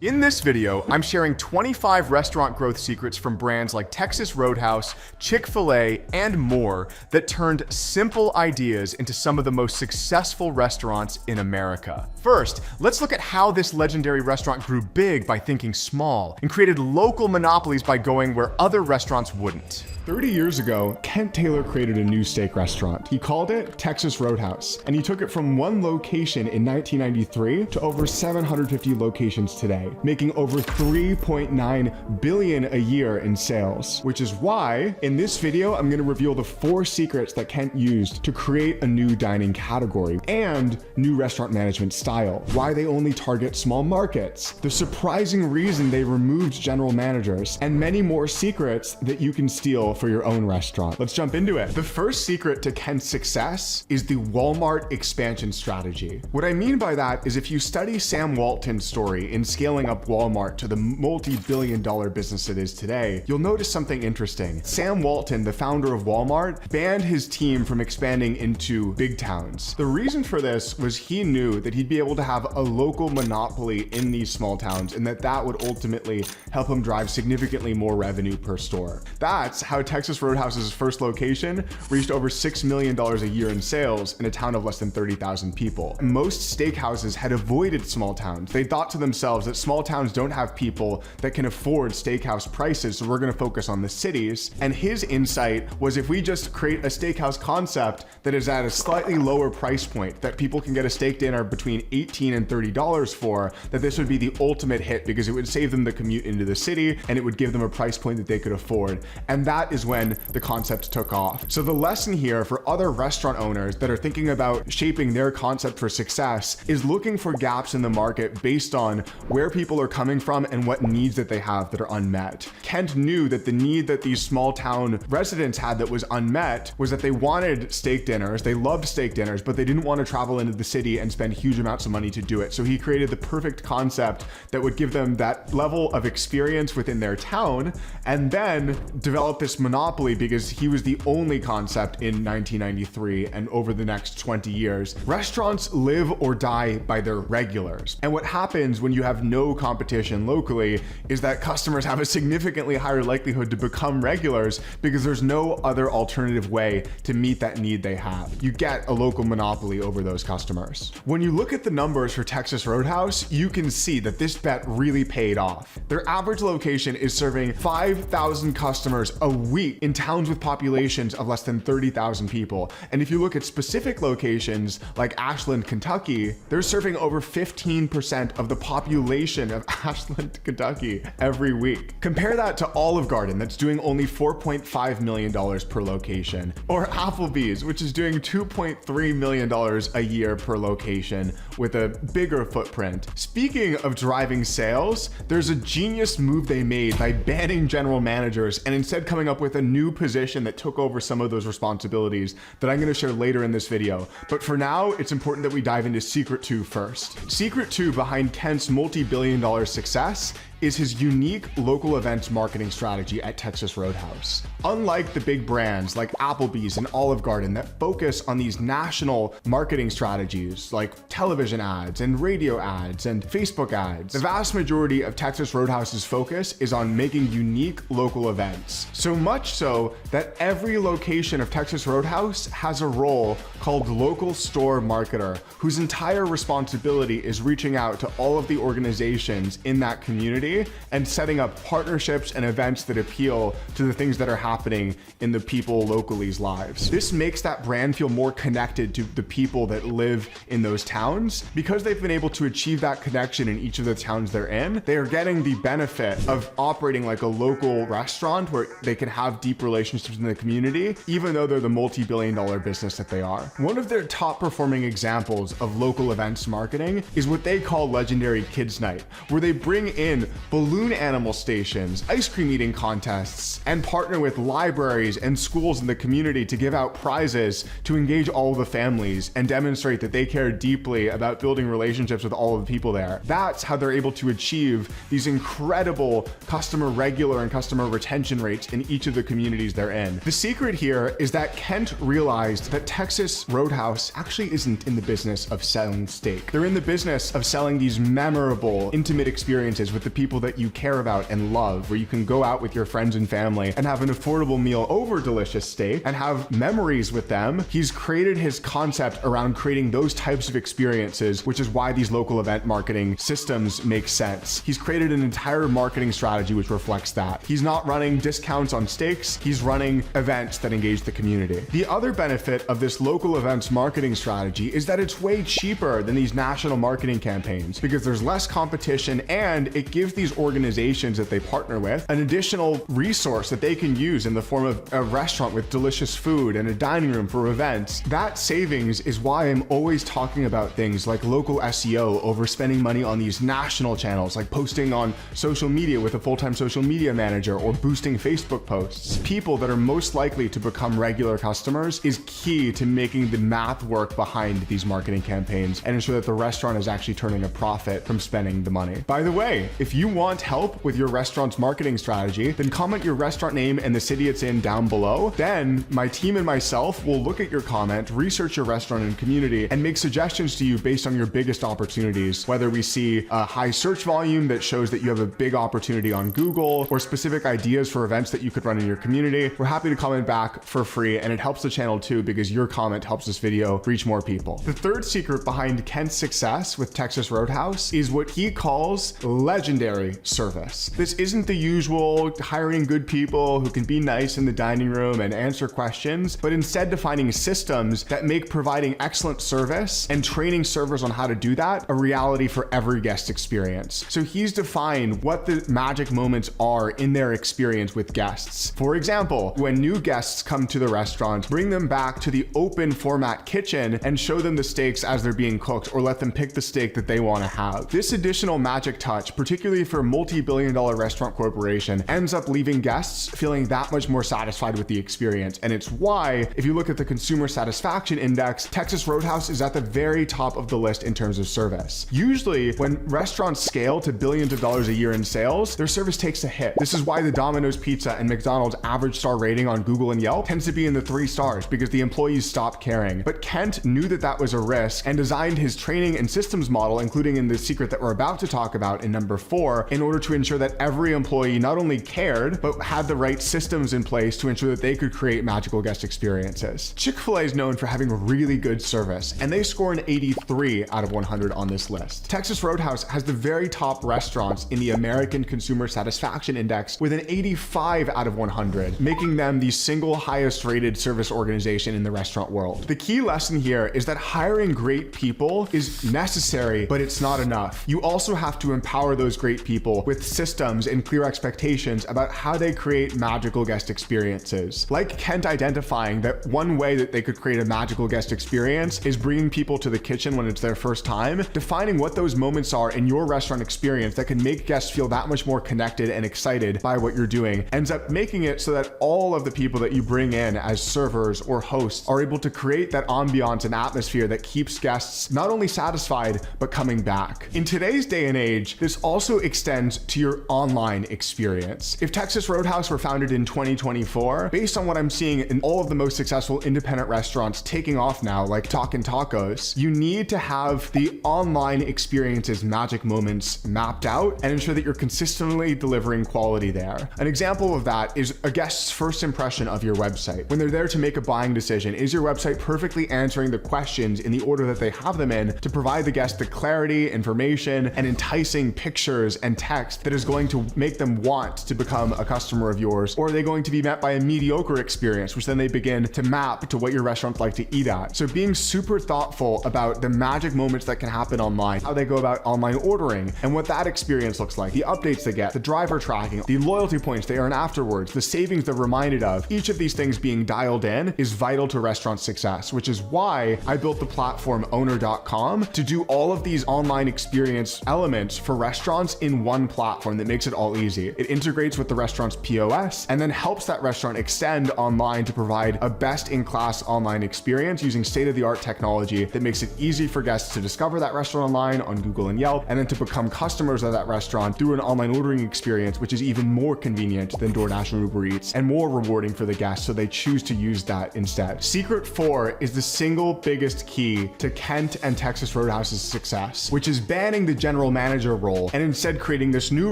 In this video, I'm sharing 25 restaurant growth secrets from brands like Texas Roadhouse, Chick-fil-A, and more that turned simple ideas into some of the most successful restaurants in America. First, let's look at how this legendary restaurant grew big by thinking small and created local monopolies by going where other restaurants wouldn't. 30 years ago, Kent Taylor created a new steak restaurant. He called it Texas Roadhouse, and he took it from one location in 1993 to over 750 locations today, making over $3.9 billion a year in sales. Which is why, in this video, I'm gonna reveal the 4 secrets that Kent used to create a new dining category and new restaurant management style, why they only target small markets, the surprising reason they removed general managers, and many more secrets that you can steal for your own restaurant. Let's jump into it. The first secret to Kent's success is the Walmart expansion strategy. What I mean by that is if you study Sam Walton's story in scaling up Walmart to the multi-billion-dollar business it is today, you'll notice something interesting. Sam Walton, the founder of Walmart, banned his team from expanding into big towns. The reason for this was he knew that he'd be able to have a local monopoly in these small towns and that would ultimately help him drive significantly more revenue per store. That's how Texas Roadhouse's first location reached over $6 million a year in sales in a town of less than 30,000 people. Most steakhouses had avoided small towns. They thought to themselves that small towns don't have people that can afford steakhouse prices, so we're gonna focus on the cities. And his insight was if we just create a steakhouse concept that is at a slightly lower price point, that people can get a steak dinner between $18 and $30 for, that this would be the ultimate hit because it would save them the commute into the city and it would give them a price point that they could afford. And that is when the concept took off. So the lesson here for other restaurant owners that are thinking about shaping their concept for success is looking for gaps in the market based on where people are coming from and what needs that they have that are unmet. Kent knew that the need that these small town residents had that was unmet was that they wanted steak dinners, they loved steak dinners, but they didn't want to travel into the city and spend huge amounts of money to do it. So he created the perfect concept that would give them that level of experience within their town and then develop this monopoly because he was the only concept in 1993 and over the next 20 years. Restaurants live or die by their regulars. And what happens when you have no competition locally is that customers have a significantly higher likelihood to become regulars because there's no other alternative way to meet that need they have. You get a local monopoly over those customers. When you look at the numbers for Texas Roadhouse, you can see that this bet really paid off. Their average location is serving 5,000 customers a week in towns with populations of less than 30,000 people. And if you look at specific locations like Ashland, Kentucky, they're serving over 15% of the population of Ashland, Kentucky every week. Compare that to Olive Garden, that's doing only $4.5 million per location, or Applebee's, which is doing $2.3 million a year per location with a bigger footprint. Speaking of driving sales, there's a genius move they made by banning general managers and instead coming up with a new position that took over some of those responsibilities that I'm going to share later in this video. But for now, it's important that we dive into Secret 2 first. Secret 2 behind Kent's multi-billion-dollar success is his unique local events marketing strategy at Texas Roadhouse. Unlike the big brands like Applebee's and Olive Garden that focus on these national marketing strategies like television ads and radio ads and Facebook ads, the vast majority of Texas Roadhouse's focus is on making unique local events. So much so that every location of Texas Roadhouse has a role called local store marketer, whose entire responsibility is reaching out to all of the organizations in that community and setting up partnerships and events that appeal to the things that are happening in the people locally's lives. This makes that brand feel more connected to the people that live in those towns. Because they've been able to achieve that connection in each of the towns they're in, they are getting the benefit of operating like a local restaurant where they can have deep relationships in the community, even though they're the multi-billion-dollar business that they are. One of their top performing examples of local events marketing is what they call Legendary Kids Night, where they bring in balloon animal stations, ice cream eating contests, and partner with libraries and schools in the community to give out prizes to engage all of the families and demonstrate that they care deeply about building relationships with all of the people there. That's how they're able to achieve these incredible customer regular and customer retention rates in each of the communities they're in. The secret here is that Kent realized that Texas Roadhouse actually isn't in the business of selling steak. They're in the business of selling these memorable, intimate experiences with the people that you care about and love, where you can go out with your friends and family and have an affordable meal over delicious steak and have memories with them. He's created his concept around creating those types of experiences, which is why these local event marketing systems make sense. He's created an entire marketing strategy which reflects that. He's not running discounts on steaks, he's running events that engage the community. The other benefit of this local events marketing strategy is that it's way cheaper than these national marketing campaigns because there's less competition, and it gives these organizations that they partner with an additional resource that they can use in the form of a restaurant with delicious food and a dining room for events. That savings is why I'm always talking about things like local SEO over spending money on these national channels, like posting on social media with a full-time social media manager or boosting Facebook posts. People that are most likely to become regular customers is key to making the math work behind these marketing campaigns and ensure that the restaurant is actually turning a profit from spending the money. By the way, if you want help with your restaurant's marketing strategy, then comment your restaurant name and the city it's in down below. Then my team and myself will look at your comment, research your restaurant and community, and make suggestions to you based on your biggest opportunities, whether we see a high search volume that shows that you have a big opportunity on Google or specific ideas for events that you could run in your community. We're happy to comment back for free, and it helps the channel too because your comment helps this video reach more people. The third secret behind Kent's success with Texas Roadhouse is what he calls legendary service. This isn't the usual hiring good people who can be nice in the dining room and answer questions, but instead defining systems that make providing excellent service and training servers on how to do that a reality for every guest experience. So he's defined what the magic moments are in their experience with guests. For example, when new guests come to the restaurant, bring them back to the open format kitchen and show them the steaks as they're being cooked, or let them pick the steak that they want to have. This additional magic touch, particularly for a multi-billion-dollar restaurant corporation, ends up leaving guests feeling that much more satisfied with the experience. And it's why, if you look at the consumer satisfaction index, Texas Roadhouse is at the very top of the list in terms of service. Usually, when restaurants scale to billions of dollars a year in sales, their service takes a hit. This is why the Domino's Pizza and McDonald's average star rating on Google and Yelp tends to be in the 3 stars because the employees stop caring. But Kent knew that that was a risk and designed his training and systems model, including in the secret that we're about to talk about in number 4, in order to ensure that every employee not only cared, but had the right systems in place to ensure that they could create magical guest experiences. Chick-fil-A is known for having really good service, and they score an 83 out of 100 on this list. Texas Roadhouse has the very top restaurants in the American Consumer Satisfaction Index with an 85 out of 100, making them the single highest rated service organization in the restaurant world. The key lesson here is that hiring great people is necessary, but it's not enough. You also have to empower those great people with systems and clear expectations about how they create magical guest experiences. Like Kent identifying that one way that they could create a magical guest experience is bringing people to the kitchen when it's their first time, defining what those moments are in your restaurant experience that can make guests feel that much more connected and excited by what you're doing, ends up making it so that all of the people that you bring in as servers or hosts are able to create that ambiance and atmosphere that keeps guests not only satisfied, but coming back. In today's day and age, this also extends to your online experience. If Texas Roadhouse were founded in 2024, based on what I'm seeing in all of the most successful independent restaurants taking off now, like Talkin' Tacos, you need to have the online experiences magic moments mapped out and ensure that you're consistently delivering quality there. An example of that is a guest's first impression of your website. When they're there to make a buying decision, is your website perfectly answering the questions in the order that they have them in to provide the guest the clarity, information, and enticing pictures and text that is going to make them want to become a customer of yours? Or are they going to be met by a mediocre experience, which then they begin to map to what your restaurants like to eat at? So being super thoughtful about the magic moments that can happen online, how they go about online ordering, and what that experience looks like, the updates they get, the driver tracking, the loyalty points they earn afterwards, the savings they're reminded of, each of these things being dialed in is vital to restaurant success, which is why I built the platform Owner.com to do all of these online experience elements for restaurants in one platform that makes it all easy. It integrates with the restaurant's POS and then helps that restaurant extend online to provide a best-in-class online experience using state-of-the-art technology that makes it easy for guests to discover that restaurant online on Google and Yelp, and then to become customers of that restaurant through an online ordering experience, which is even more convenient than DoorDash and Uber Eats and more rewarding for the guests, so they choose to use that instead. Secret 4 is the single biggest key to Kent and Texas Roadhouse's success, which is banning the general manager role and instead creating this new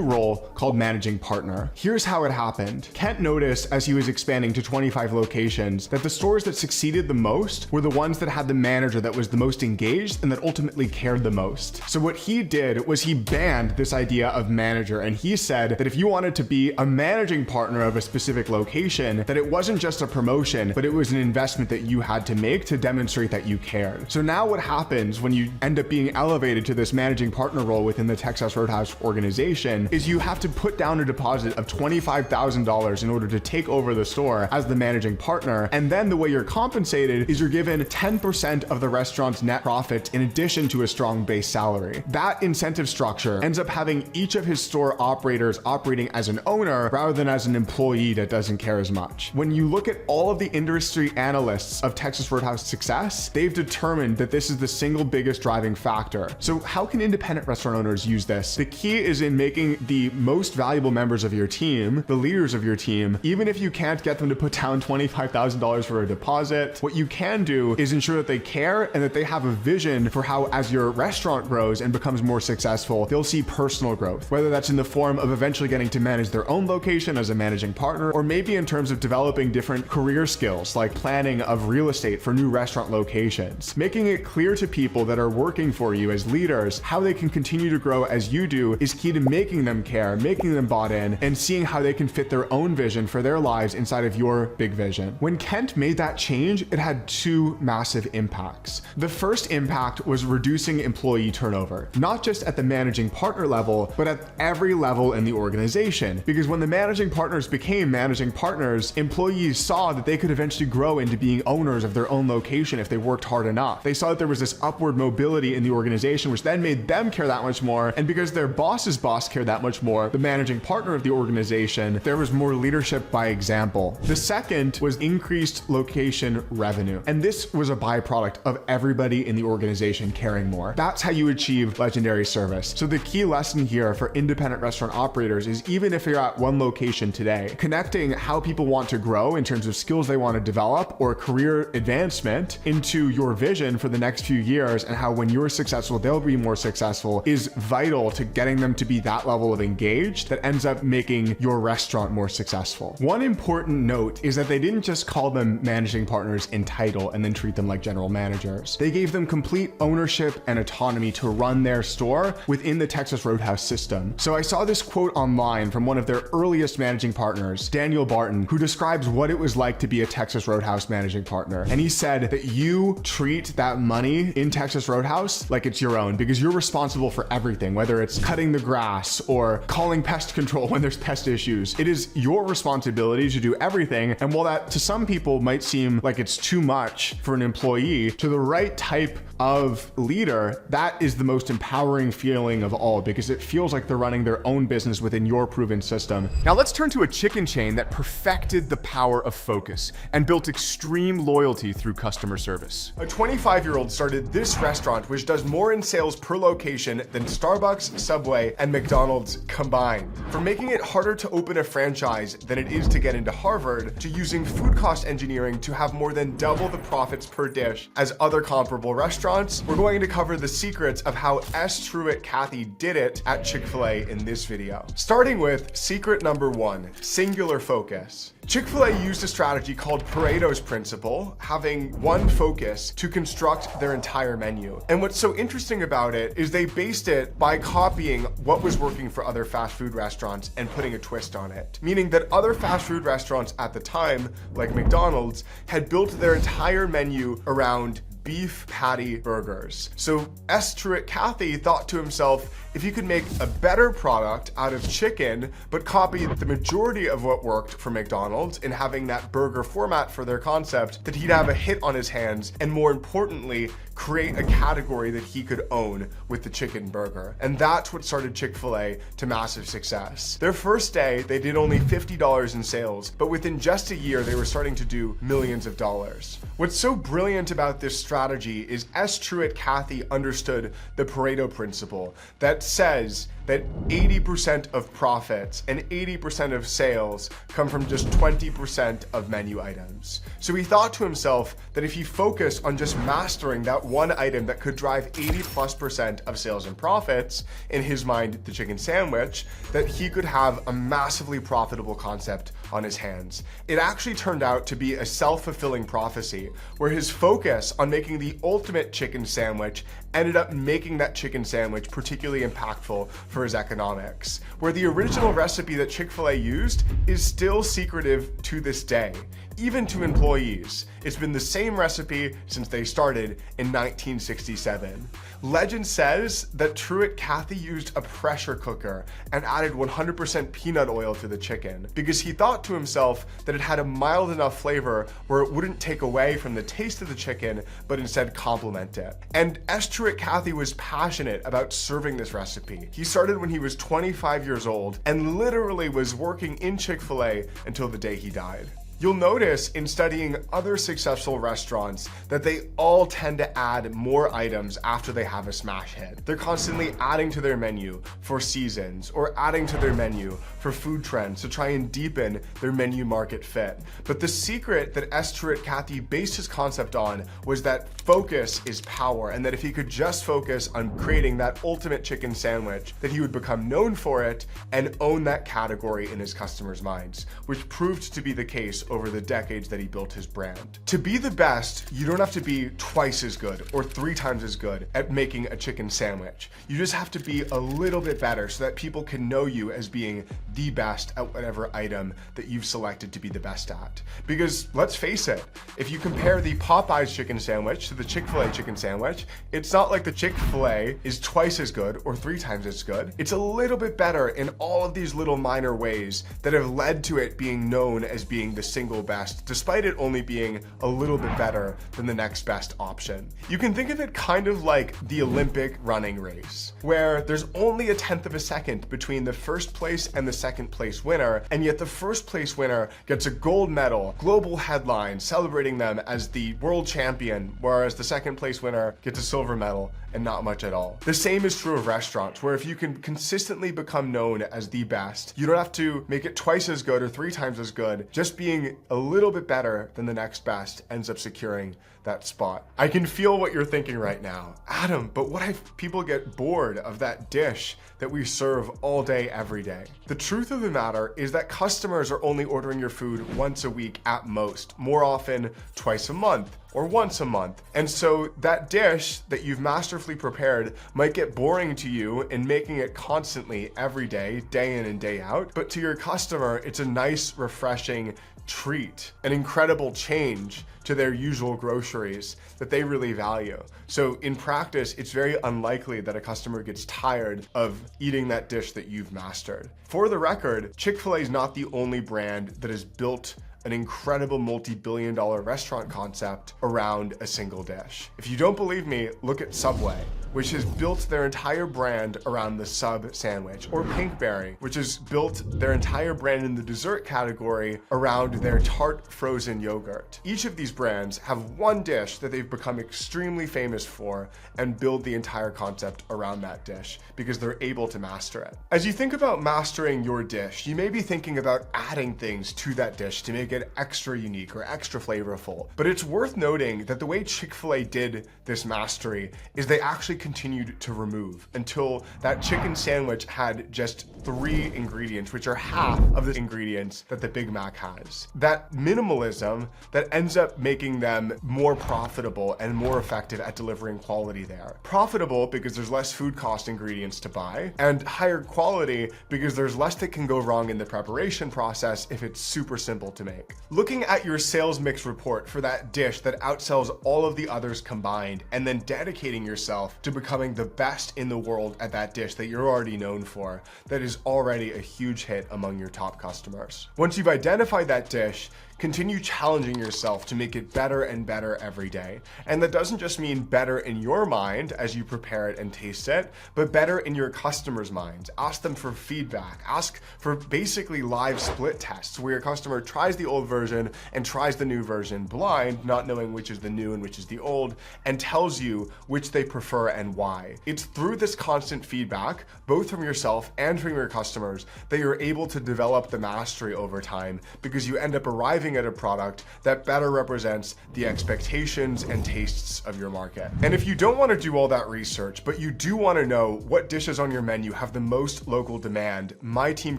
role called managing partner. Here's how it happened. Kent noticed as he was expanding to 25 locations that the stores that succeeded the most were the ones that had the manager that was the most engaged and that ultimately cared the most. So what he did was he banned this idea of manager, and he said that if you wanted to be a managing partner of a specific location, that it wasn't just a promotion, but it was an investment that you had to make to demonstrate that you cared. So now what happens when you end up being elevated to this managing partner role within the Texas Roadhouse organization is you have to put down a deposit of $25,000 in order to take over the store as the managing partner. And then the way you're compensated is you're given 10% of the restaurant's net profit in addition to a strong base salary. That incentive structure ends up having each of his store operators operating as an owner rather than as an employee that doesn't care as much. When you look at all of the industry analysts of Texas Roadhouse success, they've determined that this is the single biggest driving factor. So how can independent restaurant owners use this? The key is in making the most valuable members of your team, the leaders of your team, even if you can't get them to put down $25,000 for a deposit, what you can do is ensure that they care and that they have a vision for how, as your restaurant grows and becomes more successful, they'll see personal growth, whether that's in the form of eventually getting to manage their own location as a managing partner, or maybe in terms of developing different career skills like planning of real estate for new restaurant locations. Making it clear to people that are working for you as leaders how they can continue to grow as you do is key to making them care, making them bought in, and seeing how they can fit their own vision for their lives inside of your big vision. When Kent made that change, it had two massive impacts. The first impact was reducing employee turnover, not just at the managing partner level, but at every level in the organization. Because when the managing partners became managing partners, employees saw that they could eventually grow into being owners of their own location if they worked hard enough. They saw that there was this upward mobility in the organization, which then made them care that much more. And because their boss's boss cared that much more, the managing partner of the organization, there was more leadership by example. The second was increased location revenue. And this was a byproduct of everybody in the organization caring more. That's how you achieve legendary service. So the key lesson here for independent restaurant operators is, even if you're at one location today, connecting how people want to grow in terms of skills they want to develop or career advancement into your vision for the next few years, and how when you're successful, they'll be more successful, is vital to getting them to be that level of engaged that ends up making your restaurant more successful. One important note is that they didn't just call them managing partners in title and then treat them like general managers. They gave them complete ownership and autonomy to run their store within the Texas Roadhouse system. So I saw this quote online from one of their earliest managing partners, Daniel Barton, who describes what it was like to be a Texas Roadhouse managing partner. And he said that you treat that money in Texas Roadhouse like it's your own, because you're responsible for everything, whether it's cutting the grass or calling pest control when there's pest issues. It is your responsibility to do everything. And while that to some people might seem like it's too much for an employee, to the right type of leader, that is the most empowering feeling of all, because it feels like they're running their own business within your proven system. Now let's turn to a chicken chain that perfected the power of focus and built extreme loyalty through customer service. A 25-year-old started this restaurant, which does more in sales per location than Starbucks, Subway, and McDonald's combined. From making it harder to open a franchise than it is to get into Harvard, to using food cost engineering to have more than double the profits per dish as other comparable restaurants, we're going to cover the secrets of how S. Truett Cathy did it at Chick-fil-A in this video. Starting with secret number 1, singular focus. Chick-fil-A used a strategy called Pareto's principle, having one focus, to construct their entire menu. And what's so interesting about it is they based it by copying what was working for other fast food restaurants and putting a twist on it. Meaning that other fast food restaurants at the time, like McDonald's, had built their entire menu around beef patty burgers. So S. Truett Cathy thought to himself, if he could make a better product out of chicken, but copy the majority of what worked for McDonald's in having that burger format for their concept, that he'd have a hit on his hands, and more importantly, create a category that he could own with the chicken burger. And that's what started Chick-fil-A to massive success. Their first day, they did only $50 in sales, but within just a year, they were starting to do millions of dollars. What's so brilliant about this strategy is S. Truett Cathy understood the Pareto principle that says that 80% of profits and 80% of sales come from just 20% of menu items. So he thought to himself that if he focused on just mastering that one item that could drive 80+% of sales and profits, in his mind, the chicken sandwich, that he could have a massively profitable concept on his hands. It actually turned out to be a self-fulfilling prophecy, where his focus on making the ultimate chicken sandwich ended up making that chicken sandwich particularly impactful for his economics, where the original recipe that Chick-fil-A used is still secretive to this day, even to employees. It's been the same recipe since they started in 1967. Legend says that Truett Cathy used a pressure cooker and added 100% peanut oil to the chicken because he thought to himself that it had a mild enough flavor where it wouldn't take away from the taste of the chicken, but instead complement it. And S. Truett Cathy was passionate about serving this recipe. He started when he was 25 years old and literally was working in Chick-fil-A until the day he died. You'll notice in studying other successful restaurants that they all tend to add more items after they have a smash hit. They're constantly adding to their menu for seasons or adding to their menu for food trends to try and deepen their menu market fit. But the secret that S. Truett Cathy based his concept on was that focus is power, and that if he could just focus on creating that ultimate chicken sandwich, that he would become known for it and own that category in his customers' minds, which proved to be the case over the decades that he built his brand. To be the best, you don't have to be twice as good or 3 times as good at making a chicken sandwich. You just have to be a little bit better so that people can know you as being the best at whatever item that you've selected to be the best at. Because let's face it, if you compare the Popeyes chicken sandwich to the Chick-fil-A chicken sandwich, it's not like the Chick-fil-A is twice as good or 3 times as good. It's a little bit better in all of these little minor ways that have led to it being known as being the single best, despite it only being a little bit better than the next best option. You can think of it kind of like the Olympic running race, where there's only a 1/10 of a second between the first place and the second place winner, and yet the first place winner gets a gold medal, global headline celebrating them as the world champion, whereas the second place winner gets a silver medal and not much at all. The same is true of restaurants, where if you can consistently become known as the best, you don't have to make it twice as good or 3 times as good. Just being a little bit better than the next best ends up securing that spot. I can feel what you're thinking right now. Adam, but what if people get bored of that dish that we serve all day, every day? The truth of the matter is that customers are only ordering your food once a week at most, more often twice a month or once a month. And so that dish that you've masterfully prepared might get boring to you in making it constantly every day, day in and day out. But to your customer, it's a nice, refreshing treat, an incredible change to their usual groceries that they really value. So in practice, it's very unlikely that a customer gets tired of eating that dish that you've mastered. For the record, Chick-fil-A is not the only brand that has built an incredible multi-billion-dollar restaurant concept around a single dish. If you don't believe me, look at Subway, which has built their entire brand around the sub sandwich, or Pinkberry, which has built their entire brand in the dessert category around their tart frozen yogurt. Each of these brands have one dish that they've become extremely famous for and build the entire concept around that dish because they're able to master it. As you think about mastering your dish, you may be thinking about adding things to that dish to make it extra unique or extra flavorful. But it's worth noting that the way Chick-fil-A did this mastery is they actually continued to remove until that chicken sandwich had just 3 ingredients, which are half of the ingredients that the Big Mac has. That minimalism that ends up making them more profitable and more effective at delivering quality there. Profitable because there's less food cost ingredients to buy, and higher quality because there's less that can go wrong in the preparation process if it's super simple to make. Looking at your sales mix report for that dish that outsells all of the others combined, and then dedicating yourself to becoming the best in the world at that dish that you're already known for, that is already a huge hit among your top customers. Once you've identified that dish, continue challenging yourself to make it better and better every day. And that doesn't just mean better in your mind as you prepare it and taste it, but better in your customers' minds. Ask them for feedback. Ask for basically live split tests where your customer tries the old version and tries the new version blind, not knowing which is the new and which is the old, and tells you which they prefer and why. It's through this constant feedback, both from yourself and from your customers, that you're able to develop the mastery over time, because you end up arriving at a product that better represents the expectations and tastes of your market. And if you don't want to do all that research, but you do want to know what dishes on your menu have the most local demand, my team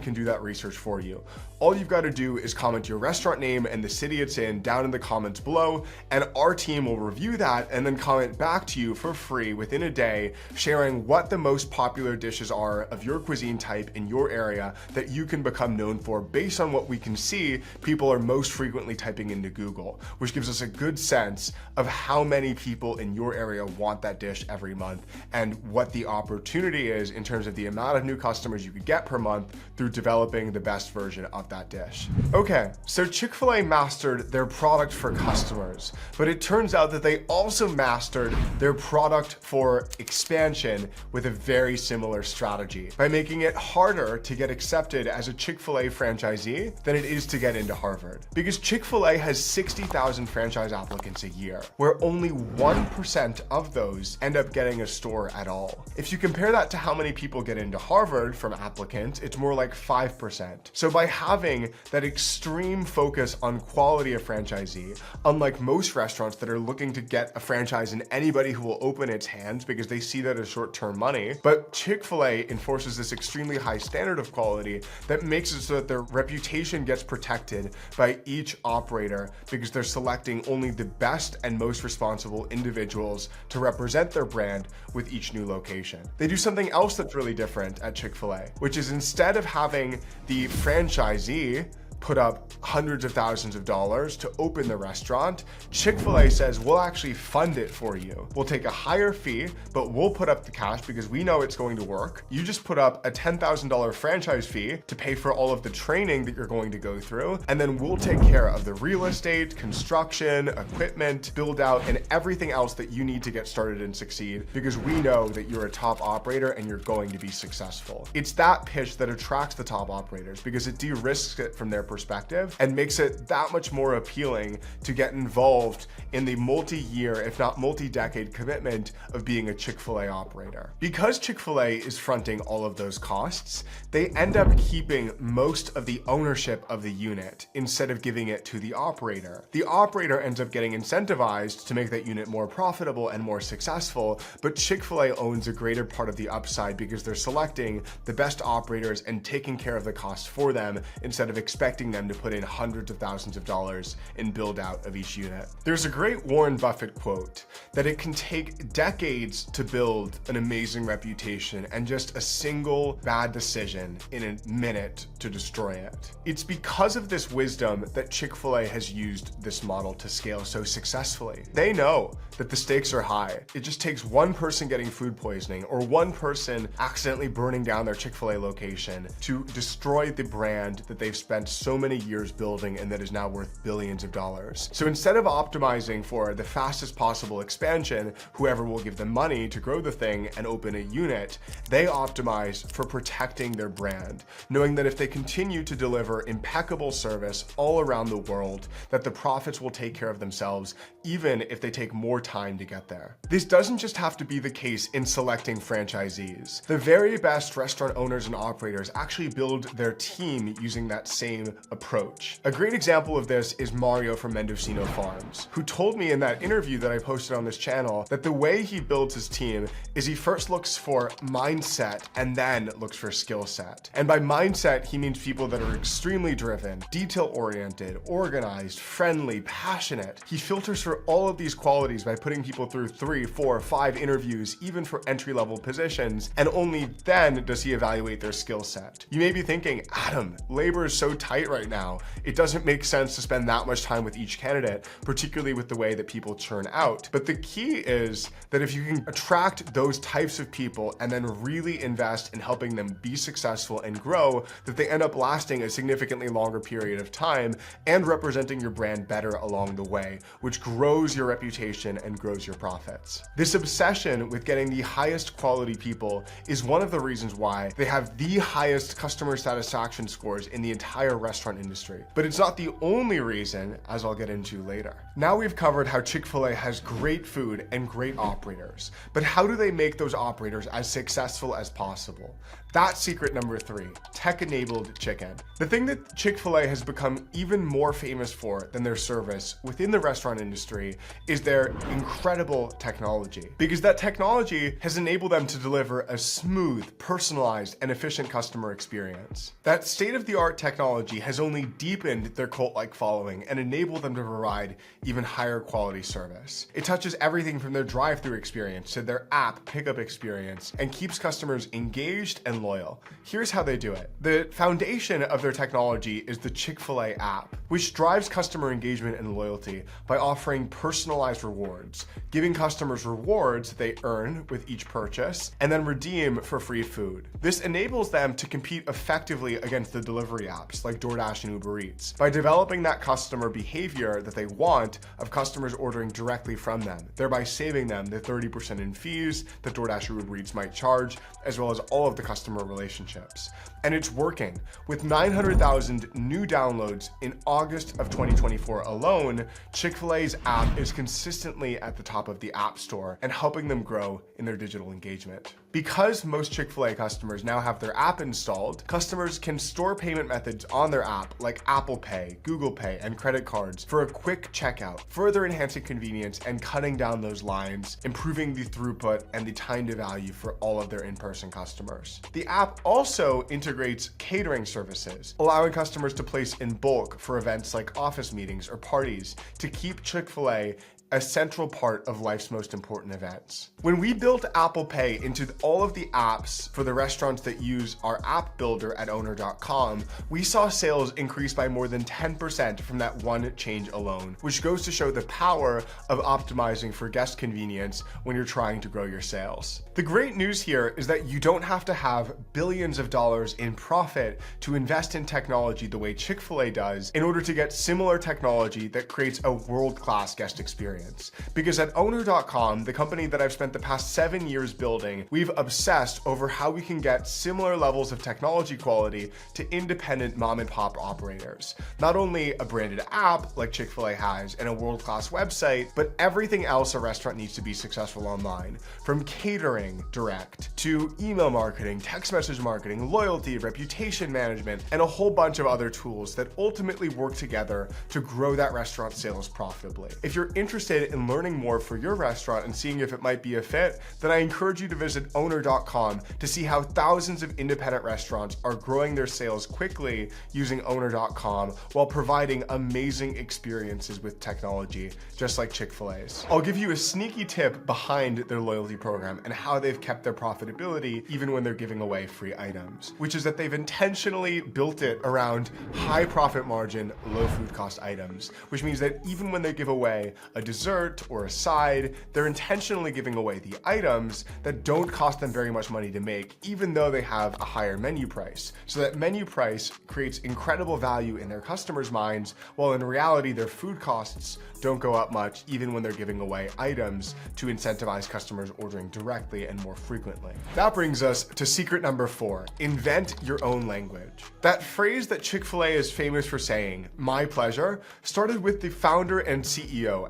can do that research for you. All you've got to do is comment your restaurant name and the city it's in down in the comments below, and our team will review that and then comment back to you for free within a day, sharing what the most popular dishes are of your cuisine type in your area that you can become known for based on what we can see people are most frequently typing into Google, which gives us a good sense of how many people in your area want that dish every month and what the opportunity is in terms of the amount of new customers you could get per month through developing the best version of that dish. Okay, so Chick-fil-A mastered their product for customers, but it turns out that they also mastered their product for expansion with a very similar strategy by making it harder to get accepted as a Chick-fil-A franchisee than it is to get into Harvard. Because Chick-fil-A has 60,000 franchise applicants a year, where only 1% of those end up getting a store at all. If you compare that to how many people get into Harvard from applicants, it's more like 5%. So by having that extreme focus on quality of franchisee, unlike most restaurants that are looking to get a franchise in anybody who will open its hands because they see that as short-term money, but Chick-fil-A enforces this extremely high standard of quality that makes it so that their reputation gets protected by each operator because they're selecting only the best and most responsible individuals to represent their brand with each new location. They do something else that's really different at Chick-fil-A, which is instead of having the franchisee put up hundreds of thousands of dollars to open the restaurant, Chick-fil-A says, we'll actually fund it for you. We'll take a higher fee, but we'll put up the cash because we know it's going to work. You just put up a $10,000 franchise fee to pay for all of the training that you're going to go through, and then we'll take care of the real estate, construction, equipment, build out, and everything else that you need to get started and succeed because we know that you're a top operator and you're going to be successful. It's that pitch that attracts the top operators because it de-risks it from their perspective and makes it that much more appealing to get involved in the multi-year, if not multi-decade commitment of being a Chick-fil-A operator. Because Chick-fil-A is fronting all of those costs, they end up keeping most of the ownership of the unit instead of giving it to the operator. The operator ends up getting incentivized to make that unit more profitable and more successful, but Chick-fil-A owns a greater part of the upside because they're selecting the best operators and taking care of the costs for them instead of expecting them to put in hundreds of thousands of dollars in build out of each unit. There's a great Warren Buffett quote that it can take decades to build an amazing reputation and just a single bad decision in a minute to destroy it. It's because of this wisdom that Chick-fil-A has used this model to scale so successfully. They know that the stakes are high. It just takes one person getting food poisoning or one person accidentally burning down their Chick-fil-A location to destroy the brand that they've spent so many years building and that is now worth billions of dollars. So instead of optimizing for the fastest possible expansion, whoever will give them money to grow the thing and open a unit, they optimize for protecting their brand, knowing that if they continue to deliver impeccable service all around the world, that the profits will take care of themselves, even if they take more time to get there. This doesn't just have to be the case in selecting franchisees. The very best restaurant owners and operators actually build their team using that same approach. A great example of this is Mario from Mendocino Farms, who told me in that interview that I posted on this channel that the way he builds his team is he first looks for mindset and then looks for skill set. And by mindset, he means people that are extremely driven, detail-oriented, organized, friendly, passionate. He filters for all of these qualities by putting people through 3, 4, 5 interviews, even for entry-level positions, and only then does he evaluate their skill set. You may be thinking, Adam, labor is so tight right now. It doesn't make sense to spend that much time with each candidate, particularly with the way that people churn out. But the key is that if you can attract those types of people and then really invest in helping them be successful and grow, that they end up lasting a significantly longer period of time and representing your brand better along the way, which grows your reputation and grows your profits. This obsession with getting the highest quality people is one of the reasons why they have the highest customer satisfaction scores in the entire restaurant industry. But it's not the only reason, as I'll get into later. Now we've covered how Chick-fil-A has great food and great operators, but how do they make those operators as successful as possible? That's secret number 3, tech-enabled chicken. The thing that Chick-fil-A has become even more famous for than their service within the restaurant industry is their incredible technology, because that technology has enabled them to deliver a smooth, personalized, and efficient customer experience. That state-of-the-art technology has only deepened their cult-like following and enabled them to provide even higher quality service. It touches everything from their drive-thru experience to their app pickup experience and keeps customers engaged and loyal. Here's how they do it. The foundation of their technology is the Chick-fil-A app, which drives customer engagement and loyalty by offering personalized rewards, giving customers rewards they earn with each purchase and then redeem for free food. This enables them to compete effectively against the delivery apps like DoorDash and Uber Eats by developing that customer behavior that they want of customers ordering directly from them, thereby saving them the 30% in fees that DoorDash or Uber Eats might charge, as well as all of the customer relationships. And it's working. With 900,000 new downloads in August of 2024 alone, Chick-fil-A's app is consistently at the top of the App Store and helping them grow in their digital engagement. Because most Chick-fil-A customers now have their app installed, customers can store payment methods on their app like Apple Pay, Google Pay, and credit cards for a quick checkout, further enhancing convenience and cutting down those lines, improving the throughput and the time to value for all of their in-person customers. The app also integrates catering services, allowing customers to place in bulk for events like office meetings or parties to keep Chick-fil-A a central part of life's most important events. When we built Apple Pay into all of the apps for the restaurants that use our app builder at Owner.com, we saw sales increase by more than 10% from that one change alone, which goes to show the power of optimizing for guest convenience when you're trying to grow your sales. The great news here is that you don't have to have billions of dollars in profit to invest in technology the way Chick-fil-A does in order to get similar technology that creates a world-class guest experience. Because at Owner.com, the company that I've spent the past 7 years building, we've obsessed over how we can get similar levels of technology quality to independent mom and pop operators. Not only a branded app like Chick-fil-A has and a world-class website, but everything else a restaurant needs to be successful online, from catering direct to email marketing, text message marketing, loyalty, reputation management, and a whole bunch of other tools that ultimately work together to grow that restaurant sales profitably. If you're interested in learning more for your restaurant and seeing if it might be a fit, then I encourage you to visit Owner.com to see how thousands of independent restaurants are growing their sales quickly using Owner.com while providing amazing experiences with technology, just like Chick-fil-A's. I'll give you a sneaky tip behind their loyalty program and how they've kept their profitability even when they're giving away free items, which is that they've intentionally built it around high profit margin, low food cost items, which means that even when they give away a dessert or a side, they're intentionally giving away the items that don't cost them very much money to make, even though they have a higher menu price. So that menu price creates incredible value in their customers' minds, while in reality, their food costs don't go up much, even when they're giving away items to incentivize customers ordering directly and more frequently. That brings us to secret number 4, invent your own language. That phrase that Chick-fil-A is famous for saying, "My pleasure," started with the founder and CEO,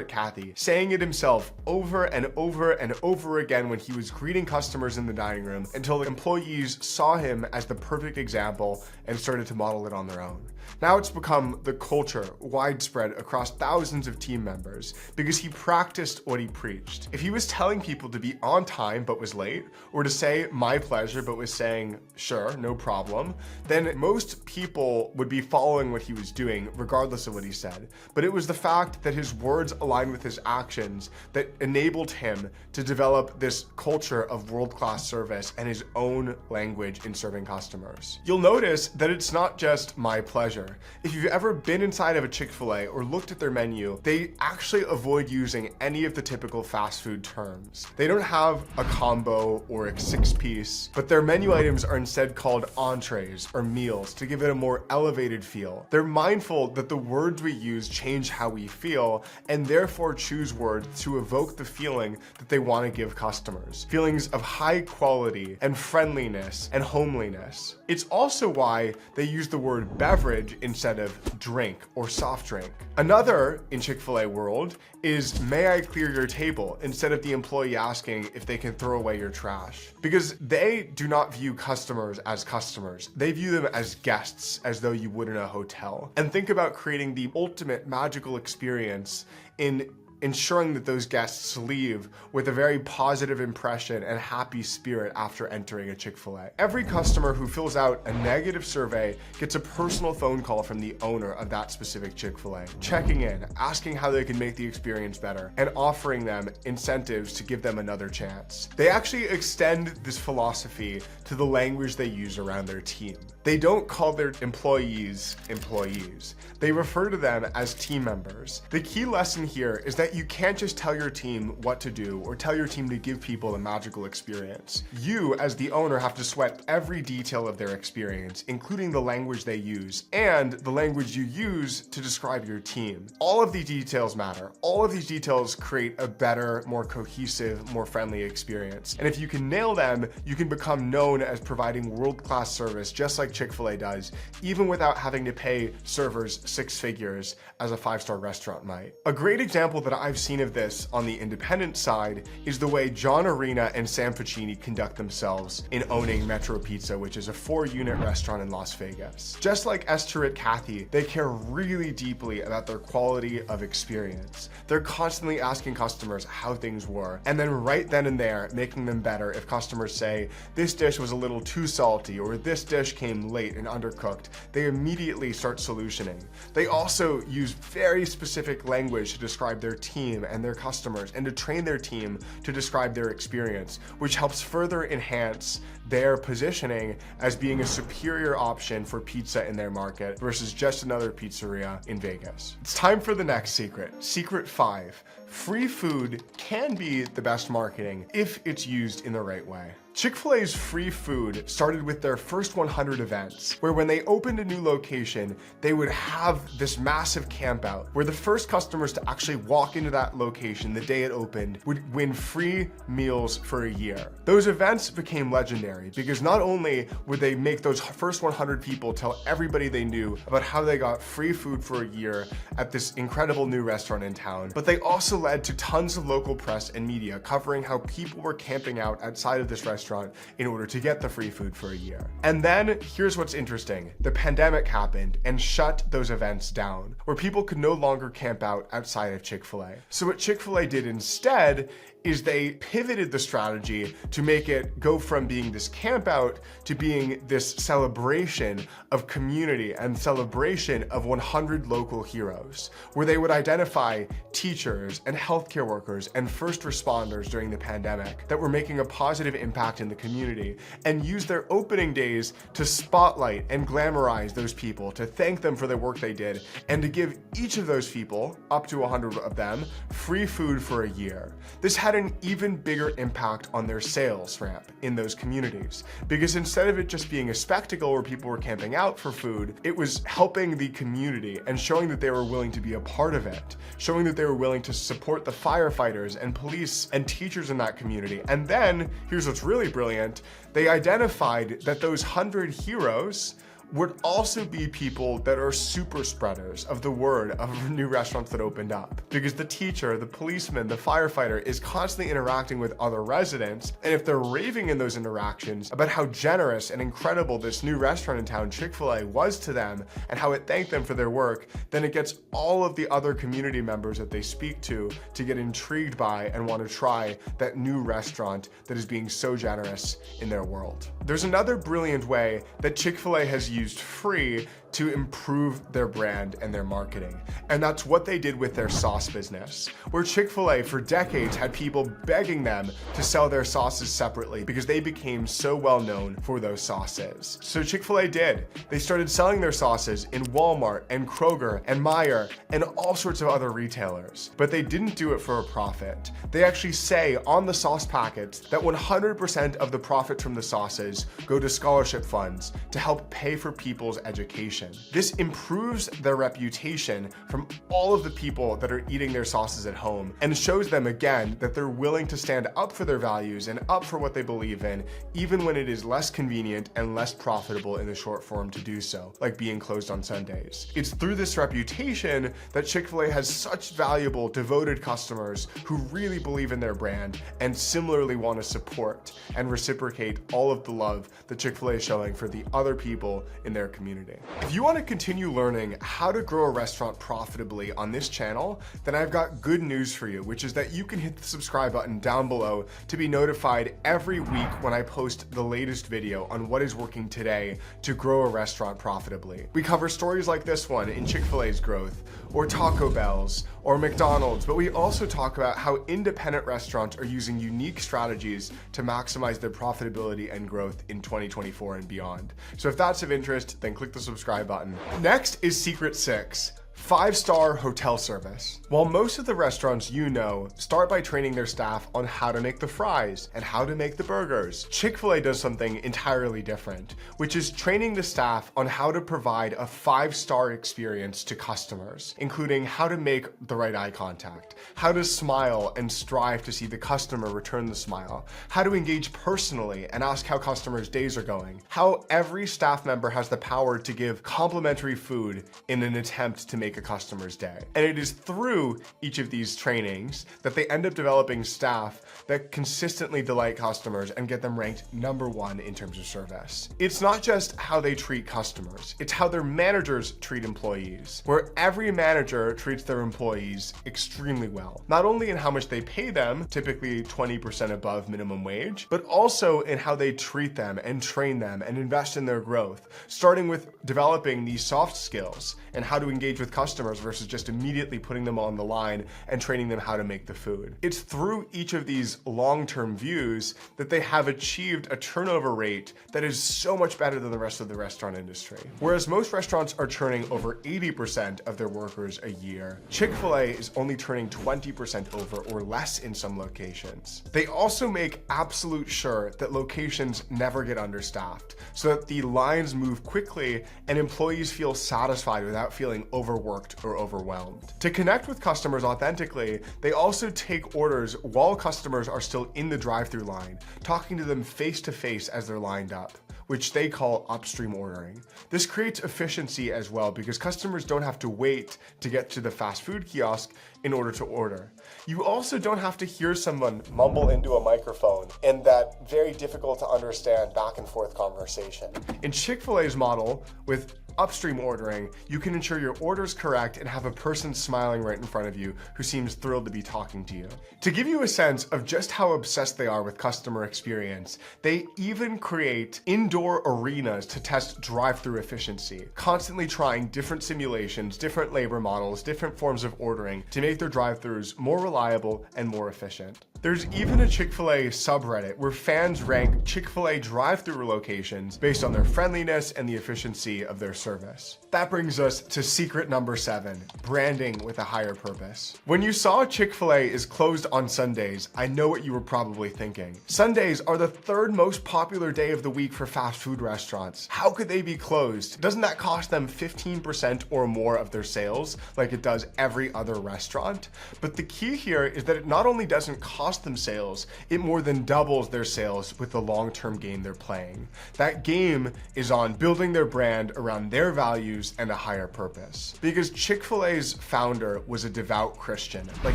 Cathy, saying it himself over and over and over again when he was greeting customers in the dining room until the employees saw him as the perfect example and started to model it on their own. Now it's become the culture widespread across thousands of team members because he practiced what he preached. If he was telling people to be on time but was late, or to say my pleasure but was saying sure, no problem, then most people would be following what he was doing regardless of what he said. But it was the fact that his words aligned with his actions that enabled him to develop this culture of world-class service and his own language in serving customers. You'll notice that it's not just my pleasure. If you've ever been inside of a Chick-fil-A or looked at their menu, they actually avoid using any of the typical fast food terms. They don't have a combo or a 6-piece, but their menu items are instead called entrees or meals to give it a more elevated feel. They're mindful that the words we use change how we feel, and therefore choose words to evoke the feeling that they want to give customers. Feelings of high quality and friendliness and homeliness. It's also why they use the word beverage instead of drink or soft drink. Another in Chick-fil-A world is may I clear your table instead of the employee asking if they can throw away your trash. Because they do not view customers as customers. They view them as guests, as though you would in a hotel. And think about creating the ultimate magical experience in ensuring that those guests leave with a very positive impression and happy spirit after entering a Chick-fil-A. Every customer who fills out a negative survey gets a personal phone call from the owner of that specific Chick-fil-A, checking in, asking how they can make the experience better, and offering them incentives to give them another chance. They actually extend this philosophy to the language they use around their team. They don't call their employees employees. They refer to them as team members. The key lesson here is that you can't just tell your team what to do or tell your team to give people a magical experience. You, as the owner, have to sweat every detail of their experience, including the language they use and the language you use to describe your team. All of these details matter. All of these details create a better, more cohesive, more friendly experience. And if you can nail them, you can become known as providing world-class service just like Chick-fil-A does, even without having to pay servers 6 figures as a 5-star restaurant might. A great example that I've seen of this on the independent side is the way John Arena and Sam Pacini conduct themselves in owning Metro Pizza, which is a 4-unit restaurant in Las Vegas. Just like Esther and Kathy, they care really deeply about their quality of experience. They're constantly asking customers how things were, and then right then and there, making them better if customers say, this dish was a little too salty, or this dish came late and undercooked. They immediately start solutioning. They also use very specific language to describe their team and their customers, and to train their team to describe their experience, which helps further enhance their positioning as being a superior option for pizza in their market versus just another pizzeria in Vegas. It's time for the next secret. Secret 5. Free food can be the best marketing if it's used in the right way. Chick-fil-A's free food started with their first 100 events, where when they opened a new location, they would have this massive camp out where the first customers to actually walk into that location the day it opened would win free meals for a year. Those events became legendary because not only would they make those first 100 people tell everybody they knew about how they got free food for a year at this incredible new restaurant in town, but they also led to tons of local press and media covering how people were camping out outside of this restaurant in order to get the free food for a year. And then here's what's interesting. The pandemic happened and shut those events down, where people could no longer camp out outside of Chick-fil-A. So what Chick-fil-A did instead is they pivoted the strategy to make it go from being this camp out to being this celebration of community and celebration of 100 local heroes, where they would identify teachers and healthcare workers and first responders during the pandemic that were making a positive impact in the community, and use their opening days to spotlight and glamorize those people, to thank them for the work they did, and to give each of those people, up to 100 of them, free food for a year. This had an even bigger impact on their sales ramp in those communities, because instead of it just being a spectacle where people were camping out for food, it was helping the community and showing that they were willing to be a part of it, showing that they were willing to support the firefighters and police and teachers in that community. And then, here's what's really brilliant, they identified that those 100 heroes would also be people that are super spreaders of the word of new restaurants that opened up. Because the teacher, the policeman, the firefighter is constantly interacting with other residents, and if they're raving in those interactions about how generous and incredible this new restaurant in town, Chick-fil-A, was to them and how it thanked them for their work, then it gets all of the other community members that they speak to get intrigued by and want to try that new restaurant that is being so generous in their world. There's another brilliant way that Chick-fil-A has used free to improve their brand and their marketing. And that's what they did with their sauce business, where Chick-fil-A for decades had people begging them to sell their sauces separately because they became so well known for those sauces. So Chick-fil-A did. They started selling their sauces in Walmart and Kroger and Meijer and all sorts of other retailers. But they didn't do it for a profit. They actually say on the sauce packets that 100% of the profit from the sauces go to scholarship funds to help pay for people's education. This improves their reputation from all of the people that are eating their sauces at home and shows them again that they're willing to stand up for their values and up for what they believe in, even when it is less convenient and less profitable in the short form to do so, like being closed on Sundays. It's through this reputation that Chick-fil-A has such valuable, devoted customers who really believe in their brand and similarly want to support and reciprocate all of the love that Chick-fil-A is showing for the other people in their community. If you want to continue learning how to grow a restaurant profitably on this channel, then I've got good news for you, which is that you can hit the subscribe button down below to be notified every week when I post the latest video on what is working today to grow a restaurant profitably. We cover stories like this one in Chick-fil-A's growth, or Taco Bell's, or McDonald's, but we also talk about how independent restaurants are using unique strategies to maximize their profitability and growth in 2024 and beyond. So if that's of interest, then click the subscribe button. Next is Secret 6. 5-star hotel service. While most of the restaurants you know start by training their staff on how to make the fries and how to make the burgers, Chick-fil-A does something entirely different, which is training the staff on how to provide a 5-star experience to customers, including how to make the right eye contact, how to smile and strive to see the customer return the smile, how to engage personally and ask how customers' days are going, how every staff member has the power to give complimentary food in an attempt to make a customer's day. And it is through each of these trainings that they end up developing staff that consistently delight customers and get them ranked #1 in terms of service. It's not just how they treat customers, it's how their managers treat employees, where every manager treats their employees extremely well, not only in how much they pay them, typically 20% above minimum wage, but also in how they treat them and train them and invest in their growth, starting with developing these soft skills and how to engage with customers versus just immediately putting them on the line and training them how to make the food. It's through each of these long-term views that they have achieved a turnover rate that is so much better than the rest of the restaurant industry. Whereas most restaurants are churning over 80% of their workers a year, Chick-fil-A is only turning 20% over or less in some locations. They also make absolute sure that locations never get understaffed so that the lines move quickly and employees feel satisfied without feeling overworked or overwhelmed. To connect with customers authentically, they also take orders while customers are still in the drive-thru line, talking to them face to face as they're lined up, which they call upstream ordering. This creates efficiency as well because customers don't have to wait to get to the fast food kiosk in order to order. You also don't have to hear someone mumble into a microphone in that very difficult to understand back and forth conversation. In Chick-fil-A's model, with upstream ordering, you can ensure your order is correct and have a person smiling right in front of you who seems thrilled to be talking to you. To give you a sense of just how obsessed they are with customer experience, they even create indoor arenas to test drive-through efficiency, constantly trying different simulations, different labor models, different forms of ordering to make their drive-thrus more reliable and more efficient. There's even a Chick-fil-A subreddit where fans rank Chick-fil-A drive-thru locations based on their friendliness and the efficiency of their service. That brings us to secret number 7, branding with a higher purpose. When you saw Chick-fil-A is closed on Sundays, I know what you were probably thinking. Sundays are the 3rd most popular day of the week for fast food restaurants. How could they be closed? Doesn't that cost them 15% or more of their sales like it does every other restaurant? But the key here is that it not only doesn't cost cost them sales, it more than doubles their sales with the long-term game they're playing. That game is on building their brand around their values and a higher purpose. Because Chick-fil-A's founder was a devout Christian, like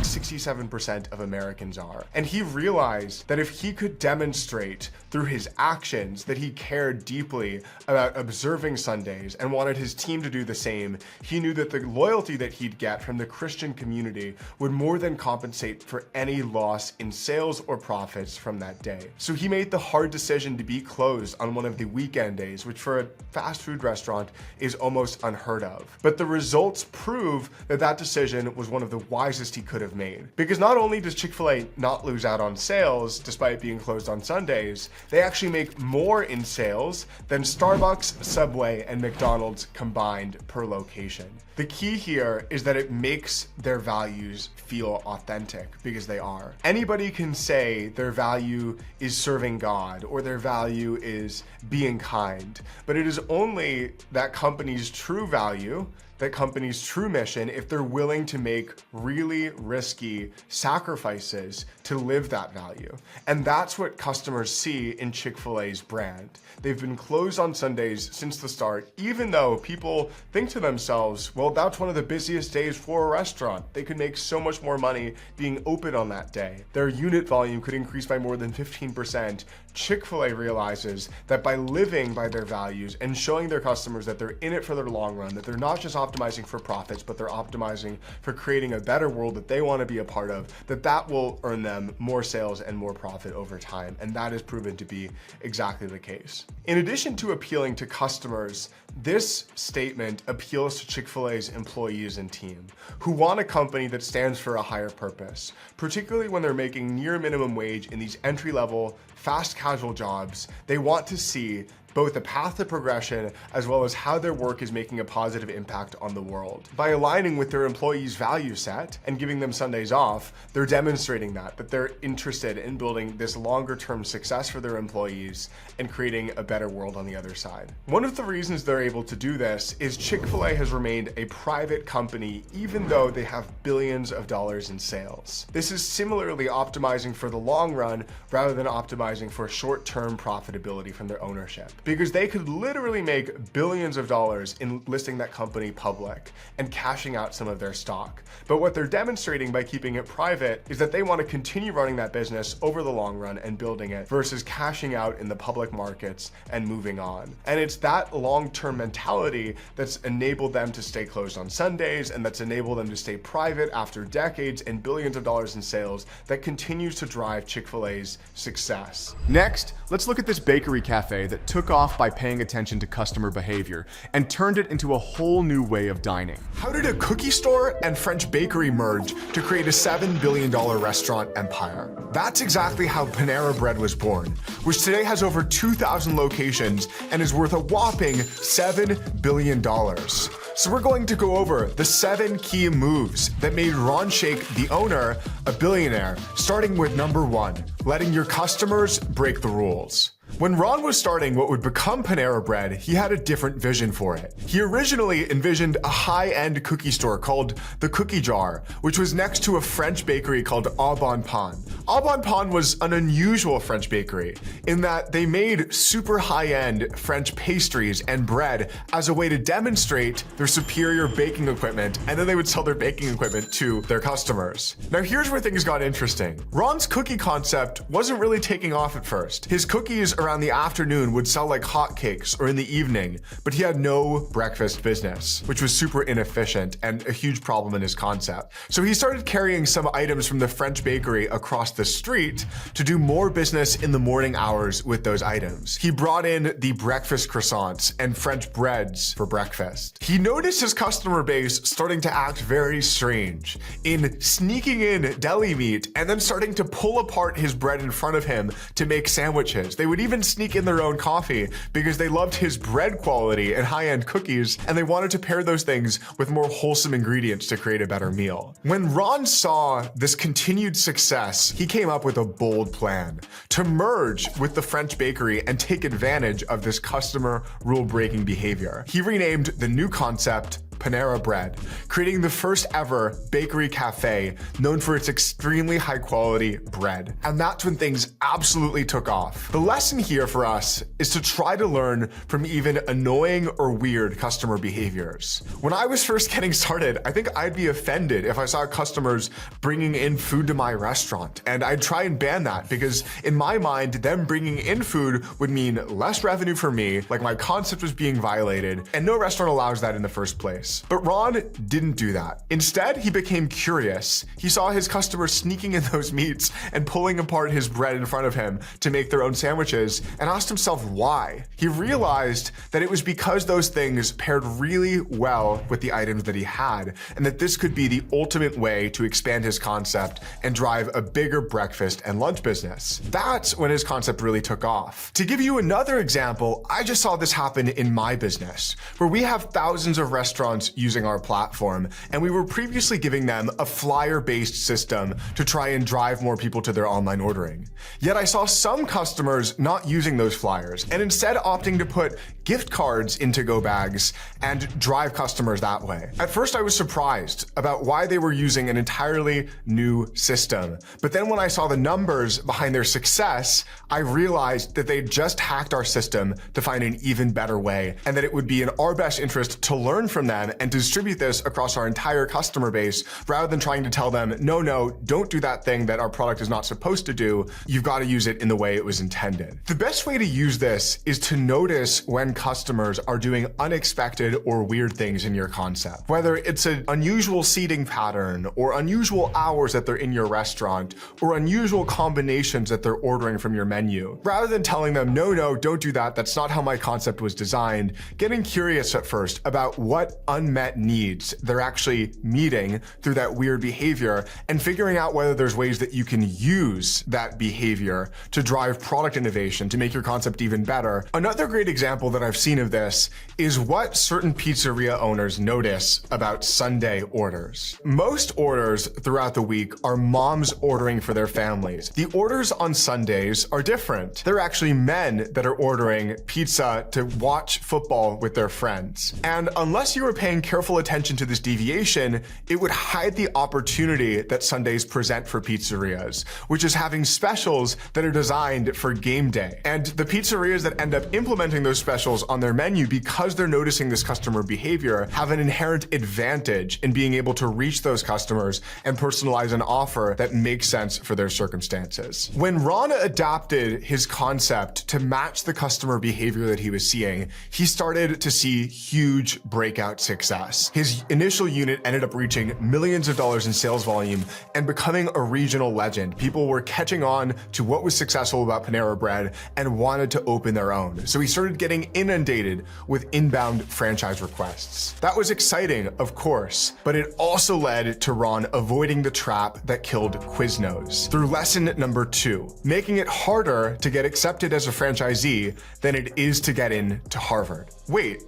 67% of Americans are. And he realized that if he could demonstrate through his actions that he cared deeply about observing Sundays and wanted his team to do the same, he knew that the loyalty that he'd get from the Christian community would more than compensate for any loss in sales or profits from that day. So he made the hard decision to be closed on one of the weekend days, which for a fast food restaurant is almost unheard of. But the results prove that that decision was one of the wisest he could have made. Because not only does Chick-fil-A not lose out on sales despite being closed on Sundays, they actually make more in sales than Starbucks, Subway, and McDonald's combined per location. The key here is that it makes their values feel authentic, because they are. Anybody can say their value is serving God or their value is being kind, but it is only that company's true value, that company's true mission, if they're willing to make really risky sacrifices to live that value. And that's what customers see in Chick-fil-A's brand. They've been closed on Sundays since the start, even though people think to themselves, well, that's one of the busiest days for a restaurant. They could make so much more money being open on that day. Their unit volume could increase by more than 15%. Chick-fil-A realizes that by living by their values and showing their customers that they're in it for their long run, that they're not just optimizing for profits, but they're optimizing for creating a better world that they want to be a part of, that will earn them more sales and more profit over time. And that is proven to be exactly the case. In addition to appealing to customers, this statement appeals to Chick-fil-A's employees and team, who want a company that stands for a higher purpose, particularly when they're making near minimum wage in these entry-level, fast casual jobs. They want to see both a path to progression as well as how their work is making a positive impact on the world. By aligning with their employees' value set and giving them Sundays off, they're demonstrating that they're interested in building this longer term success for their employees and creating a better world on the other side. One of the reasons they're able to do this is Chick-fil-A has remained a private company even though they have billions of dollars in sales. This is similarly optimizing for the long run rather than optimizing for short-term profitability from their ownership. Because they could literally make billions of dollars in listing that company public and cashing out some of their stock. But what they're demonstrating by keeping it private is that they want to continue running that business over the long run and building it versus cashing out in the public markets and moving on. And it's that long-term mentality that's enabled them to stay closed on Sundays and that's enabled them to stay private after decades and billions of dollars in sales that continues to drive Chick-fil-A's success. Next, let's look at this bakery cafe that took off by paying attention to customer behavior and turned it into a whole new way of dining. How did a cookie store and French bakery merge to create a $7 billion restaurant empire? That's exactly how Panera Bread was born, which today has over 2,000 locations and is worth a whopping $7 billion. So we're going to go over the 7 key moves that made Ron Shaich, the owner, a billionaire, starting with number 1, letting your customers break the rules. When Ron was starting what would become Panera Bread, he had a different vision for it. He originally envisioned a high-end cookie store called the Cookie Jar, which was next to a French bakery called Au Bon Pain. Au Bon Pain was an unusual French bakery in that they made super high-end French pastries and bread as a way to demonstrate their superior baking equipment, and then they would sell their baking equipment to their customers. Now here's where things got interesting. Ron's cookie concept wasn't really taking off at first. His cookies around the afternoon would sell like hotcakes or in the evening, but he had no breakfast business, which was super inefficient and a huge problem in his concept. So he started carrying some items from the French bakery across the street to do more business in the morning hours with those items. He brought in the breakfast croissants and French breads for breakfast. He noticed his customer base starting to act very strange in sneaking in deli meat and then starting to pull apart his bread in front of him to make sandwiches. They would even sneak in their own coffee because they loved his bread quality and high-end cookies, and they wanted to pair those things with more wholesome ingredients to create a better meal. When Ron saw this continued success, he came up with a bold plan to merge with the French bakery and take advantage of this customer rule-breaking behavior. He renamed the new concept Panera Bread, creating the first ever bakery cafe known for its extremely high quality bread. And that's when things absolutely took off. The lesson here for us is to try to learn from even annoying or weird customer behaviors. When I was first getting started, I think I'd be offended if I saw customers bringing in food to my restaurant, and I'd try and ban that because in my mind, them bringing in food would mean less revenue for me, like my concept was being violated, and no restaurant allows that in the first place. But Ron didn't do that. Instead, he became curious. He saw his customers sneaking in those meats and pulling apart his bread in front of him to make their own sandwiches, and asked himself why. He realized that it was because those things paired really well with the items that he had, and that this could be the ultimate way to expand his concept and drive a bigger breakfast and lunch business. That's when his concept really took off. To give you another example, I just saw this happen in my business, where we have thousands of restaurants using our platform, and we were previously giving them a flyer-based system to try and drive more people to their online ordering. Yet I saw some customers not using those flyers and instead opting to put gift cards into go bags and drive customers that way. At first I was surprised about why they were using an entirely new system, but then when I saw the numbers behind their success, I realized that they just hacked our system to find an even better way, and that it would be in our best interest to learn from them and distribute this across our entire customer base rather than trying to tell them, no, don't do that thing that our product is not supposed to do. You've got to use it in the way it was intended. The best way to use this is to notice when customers are doing unexpected or weird things in your concept. Whether it's an unusual seating pattern or unusual hours that they're in your restaurant or unusual combinations that they're ordering from your menu. Rather than telling them, no, don't do that, that's not how my concept was designed, getting curious at first about what unmet needs they're actually meeting through that weird behavior and figuring out whether there's ways that you can use that behavior to drive product innovation to make your concept even better. Another great example that I've seen of this is what certain pizzeria owners notice about Sunday orders. Most orders throughout the week are moms ordering for their families. The orders on Sundays are different. They're actually men that are ordering pizza to watch football with their friends. And unless you were paying careful attention to this deviation, it would hide the opportunity that Sundays present for pizzerias, which is having specials that are designed for game day. And the pizzerias that end up implementing those specials on their menu, because they're noticing this customer behavior, have an inherent advantage in being able to reach those customers and personalize an offer that makes sense for their circumstances. When Ron adapted his concept to match the customer behavior that he was seeing, he started to see huge breakout success. His initial unit ended up reaching millions of dollars in sales volume and becoming a regional legend. People were catching on to what was successful about Panera Bread and wanted to open their own. So he started getting inundated with inbound franchise requests. That was exciting, of course, but it also led to Ron avoiding the trap that killed Quiznos through lesson number 2, making it harder to get accepted as a franchisee than it is to get into Harvard. Wait,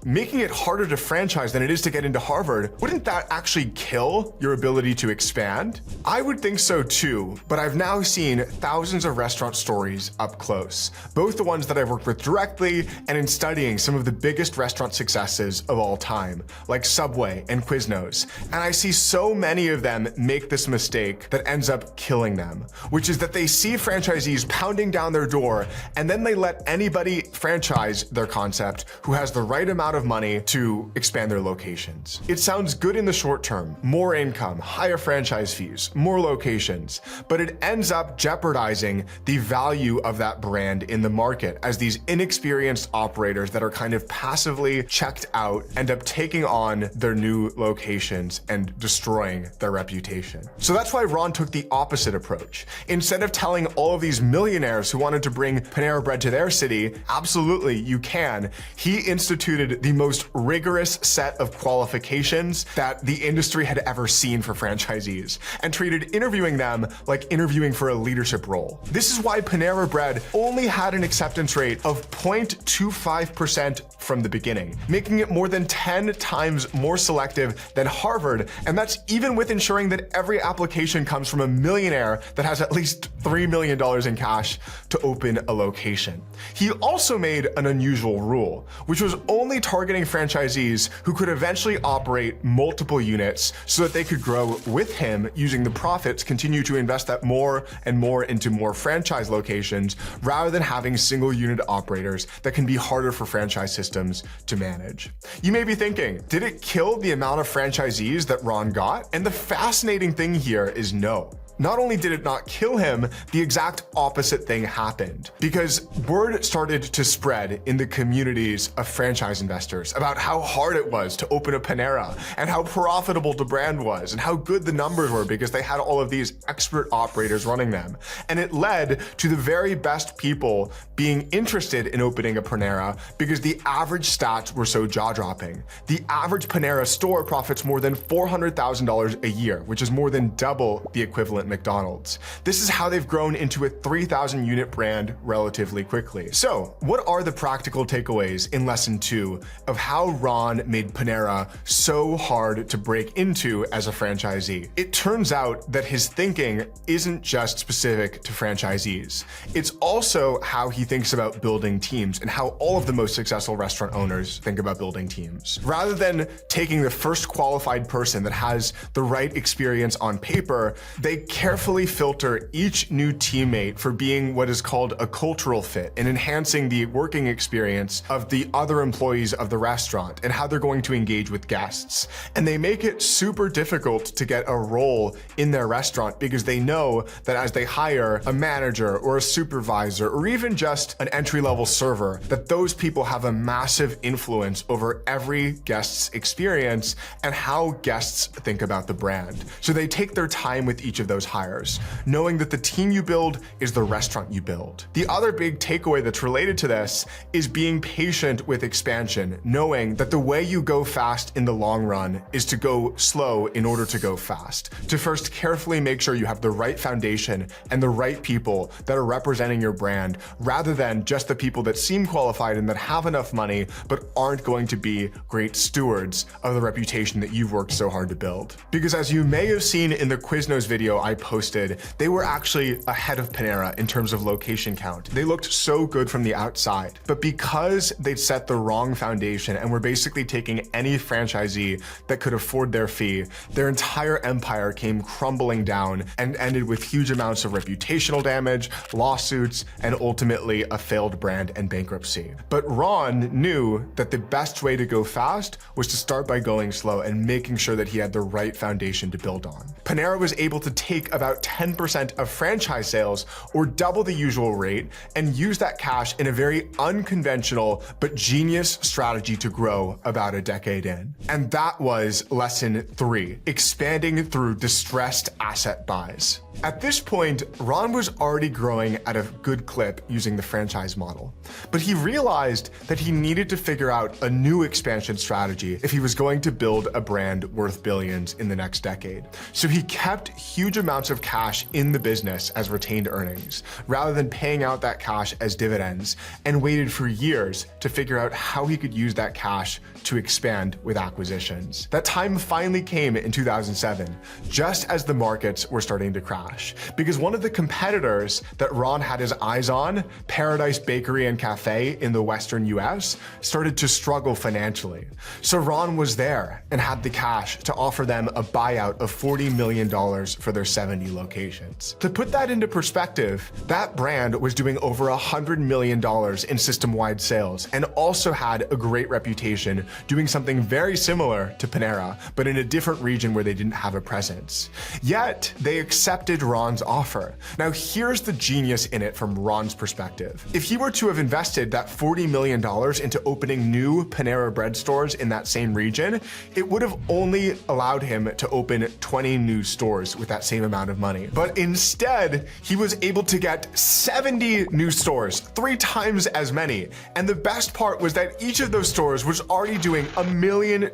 making it harder to franchise than it is to get into Harvard, wouldn't that actually kill your ability to expand? I would think so too, but I've now seen thousands of restaurant stories up close, both the ones that I've worked with directly and in studying some of the biggest restaurant successes of all time, like Subway and Quiznos. And I see so many of them make this mistake that ends up killing them, which is that they see franchisees pounding down their door and then they let anybody franchise their concept who has the right amount of money to expand their locations. It sounds good in the short term, more income, higher franchise fees, more locations, but it ends up jeopardizing the value of that brand in the market as these inexperienced operators that are kind of passively checked out end up taking on their new locations and destroying their reputation. So that's why Ron took the opposite approach. Instead of telling all of these millionaires who wanted to bring Panera Bread to their city, absolutely, you can, he instituted the most rigorous set of qualifications that the industry had ever seen for franchisees and treated interviewing them like interviewing for a leadership role. This is why Panera Bread only had an acceptance rate of 0.25% from the beginning, making it more than 10 times more selective than Harvard, and that's even with ensuring that every application comes from a millionaire that has at least $3 million in cash to open a location. He also made an unusual rule, which was only targeting franchisees who could eventually operate multiple units so that they could grow with him, using the profits, continue to invest that more and more into more franchise locations, rather than having single unit operators that can be harder for franchise systems to manage. You may be thinking, did it kill the amount of franchisees that Ron got? And the fascinating thing here is no. Not only did it not kill him, the exact opposite thing happened, because word started to spread in the communities of franchise investors about how hard it was to open a Panera and how profitable the brand was and how good the numbers were because they had all of these expert operators running them. And it led to the very best people being interested in opening a Panera because the average stats were so jaw-dropping. The average Panera store profits more than $400,000 a year, which is more than double the equivalent McDonald's. This is how they've grown into a 3,000 unit brand relatively quickly. So what are the practical takeaways in lesson 2 of how Ron made Panera so hard to break into as a franchisee? It turns out that his thinking isn't just specific to franchisees. It's also how he thinks about building teams and how all of the most successful restaurant owners think about building teams. Rather than taking the first qualified person that has the right experience on paper, they carefully filter each new teammate for being what is called a cultural fit and enhancing the working experience of the other employees of the restaurant and how they're going to engage with guests. And they make it super difficult to get a role in their restaurant because they know that as they hire a manager or a supervisor or even just an entry-level server, that those people have a massive influence over every guest's experience and how guests think about the brand. So they take their time with each of those hires, knowing that the team you build is the restaurant you build. The other big takeaway that's related to this is being patient with expansion, knowing that the way you go fast in the long run is to go slow in order to go fast. To first carefully make sure you have the right foundation and the right people that are representing your brand, rather than just the people that seem qualified and that have enough money but aren't going to be great stewards of the reputation that you've worked so hard to build. Because as you may have seen in the Quiznos video I posted, they were actually ahead of Panera in terms of location count. They looked so good from the outside, but because they'd set the wrong foundation and were basically taking any franchisee that could afford their fee, their entire empire came crumbling down and ended with huge amounts of reputational damage, lawsuits, and ultimately a failed brand and bankruptcy. But Ron knew that the best way to go fast was to start by going slow and making sure that he had the right foundation to build on. Panera was able to take about 10% of franchise sales, or double the usual rate, and use that cash in a very unconventional but genius strategy to grow about a decade in. And that was lesson 3, expanding through distressed asset buys. At this point, Ron was already growing at a good clip using the franchise model, but he realized that he needed to figure out a new expansion strategy if he was going to build a brand worth billions in the next decade. So he kept huge amounts of cash in the business as retained earnings, rather than paying out that cash as dividends, and waited for years to figure out how he could use that cash to expand with acquisitions. That time finally came in 2007, just as the markets were starting to crash, because one of the competitors that Ron had his eyes on, Paradise Bakery and Cafe in the Western US, started to struggle financially. So Ron was there and had the cash to offer them a buyout of $40 million for their 70 locations. To put that into perspective, that brand was doing over $100 million in system-wide sales and also had a great reputation doing something very similar to Panera, but in a different region where they didn't have a presence. Yet, they accepted Ron's offer. Now, here's the genius in it from Ron's perspective. If he were to have invested that $40 million into opening new Panera Bread stores in that same region, it would have only allowed him to open 20 new stores with that same amount of money. But instead, he was able to get 70 new stores, 3 times as many. And the best part was that each of those stores was already doing $1 million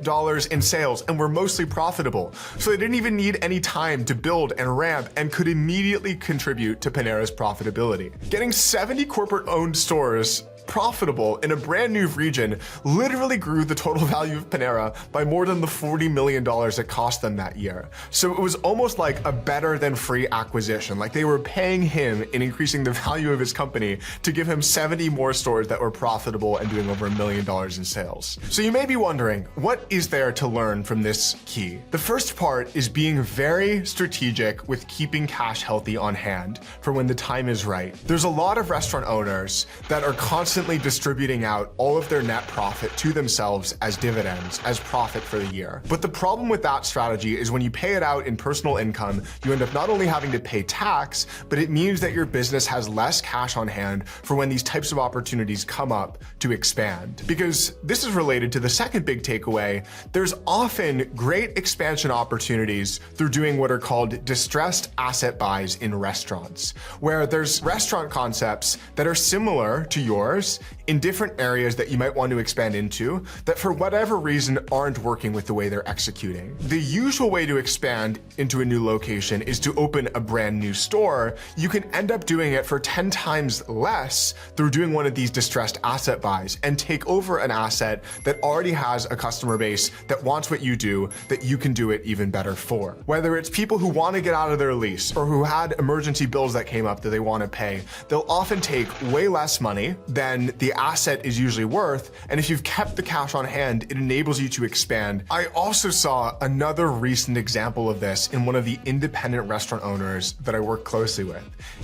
in sales and were mostly profitable. So they didn't even need any time to build and ramp and could immediately contribute to Panera's profitability. Getting 70 corporate-owned stores profitable in a brand new region literally grew the total value of Panera by more than the $40 million it cost them that year. So it was almost like a bet better than free acquisition. Like they were paying him and increasing the value of his company to give him 70 more stores that were profitable and doing over $1 million in sales. So you may be wondering, what is there to learn from this key? The first part is being very strategic with keeping cash healthy on hand for when the time is right. There's a lot of restaurant owners that are constantly distributing out all of their net profit to themselves as dividends, as profit for the year. But the problem with that strategy is when you pay it out in personal income, you end up not only having to pay tax, but it means that your business has less cash on hand for when these types of opportunities come up to expand. Because this is related to the second big takeaway, there's often great expansion opportunities through doing what are called distressed asset buys in restaurants, where there's restaurant concepts that are similar to yours in different areas that you might want to expand into that for whatever reason aren't working with the way they're executing. The usual way to expand into a new location is to open a brand new store. You can end up doing it for 10 times less through doing one of these distressed asset buys and take over an asset that already has a customer base that wants what you do, that you can do it even better for. Whether it's people who want to get out of their lease or who had emergency bills that came up that they want to pay, they'll often take way less money than the asset is usually worth. And if you've kept the cash on hand, it enables you to expand. I also saw another recent example of this in one of the independent restaurant owners that I work closely with,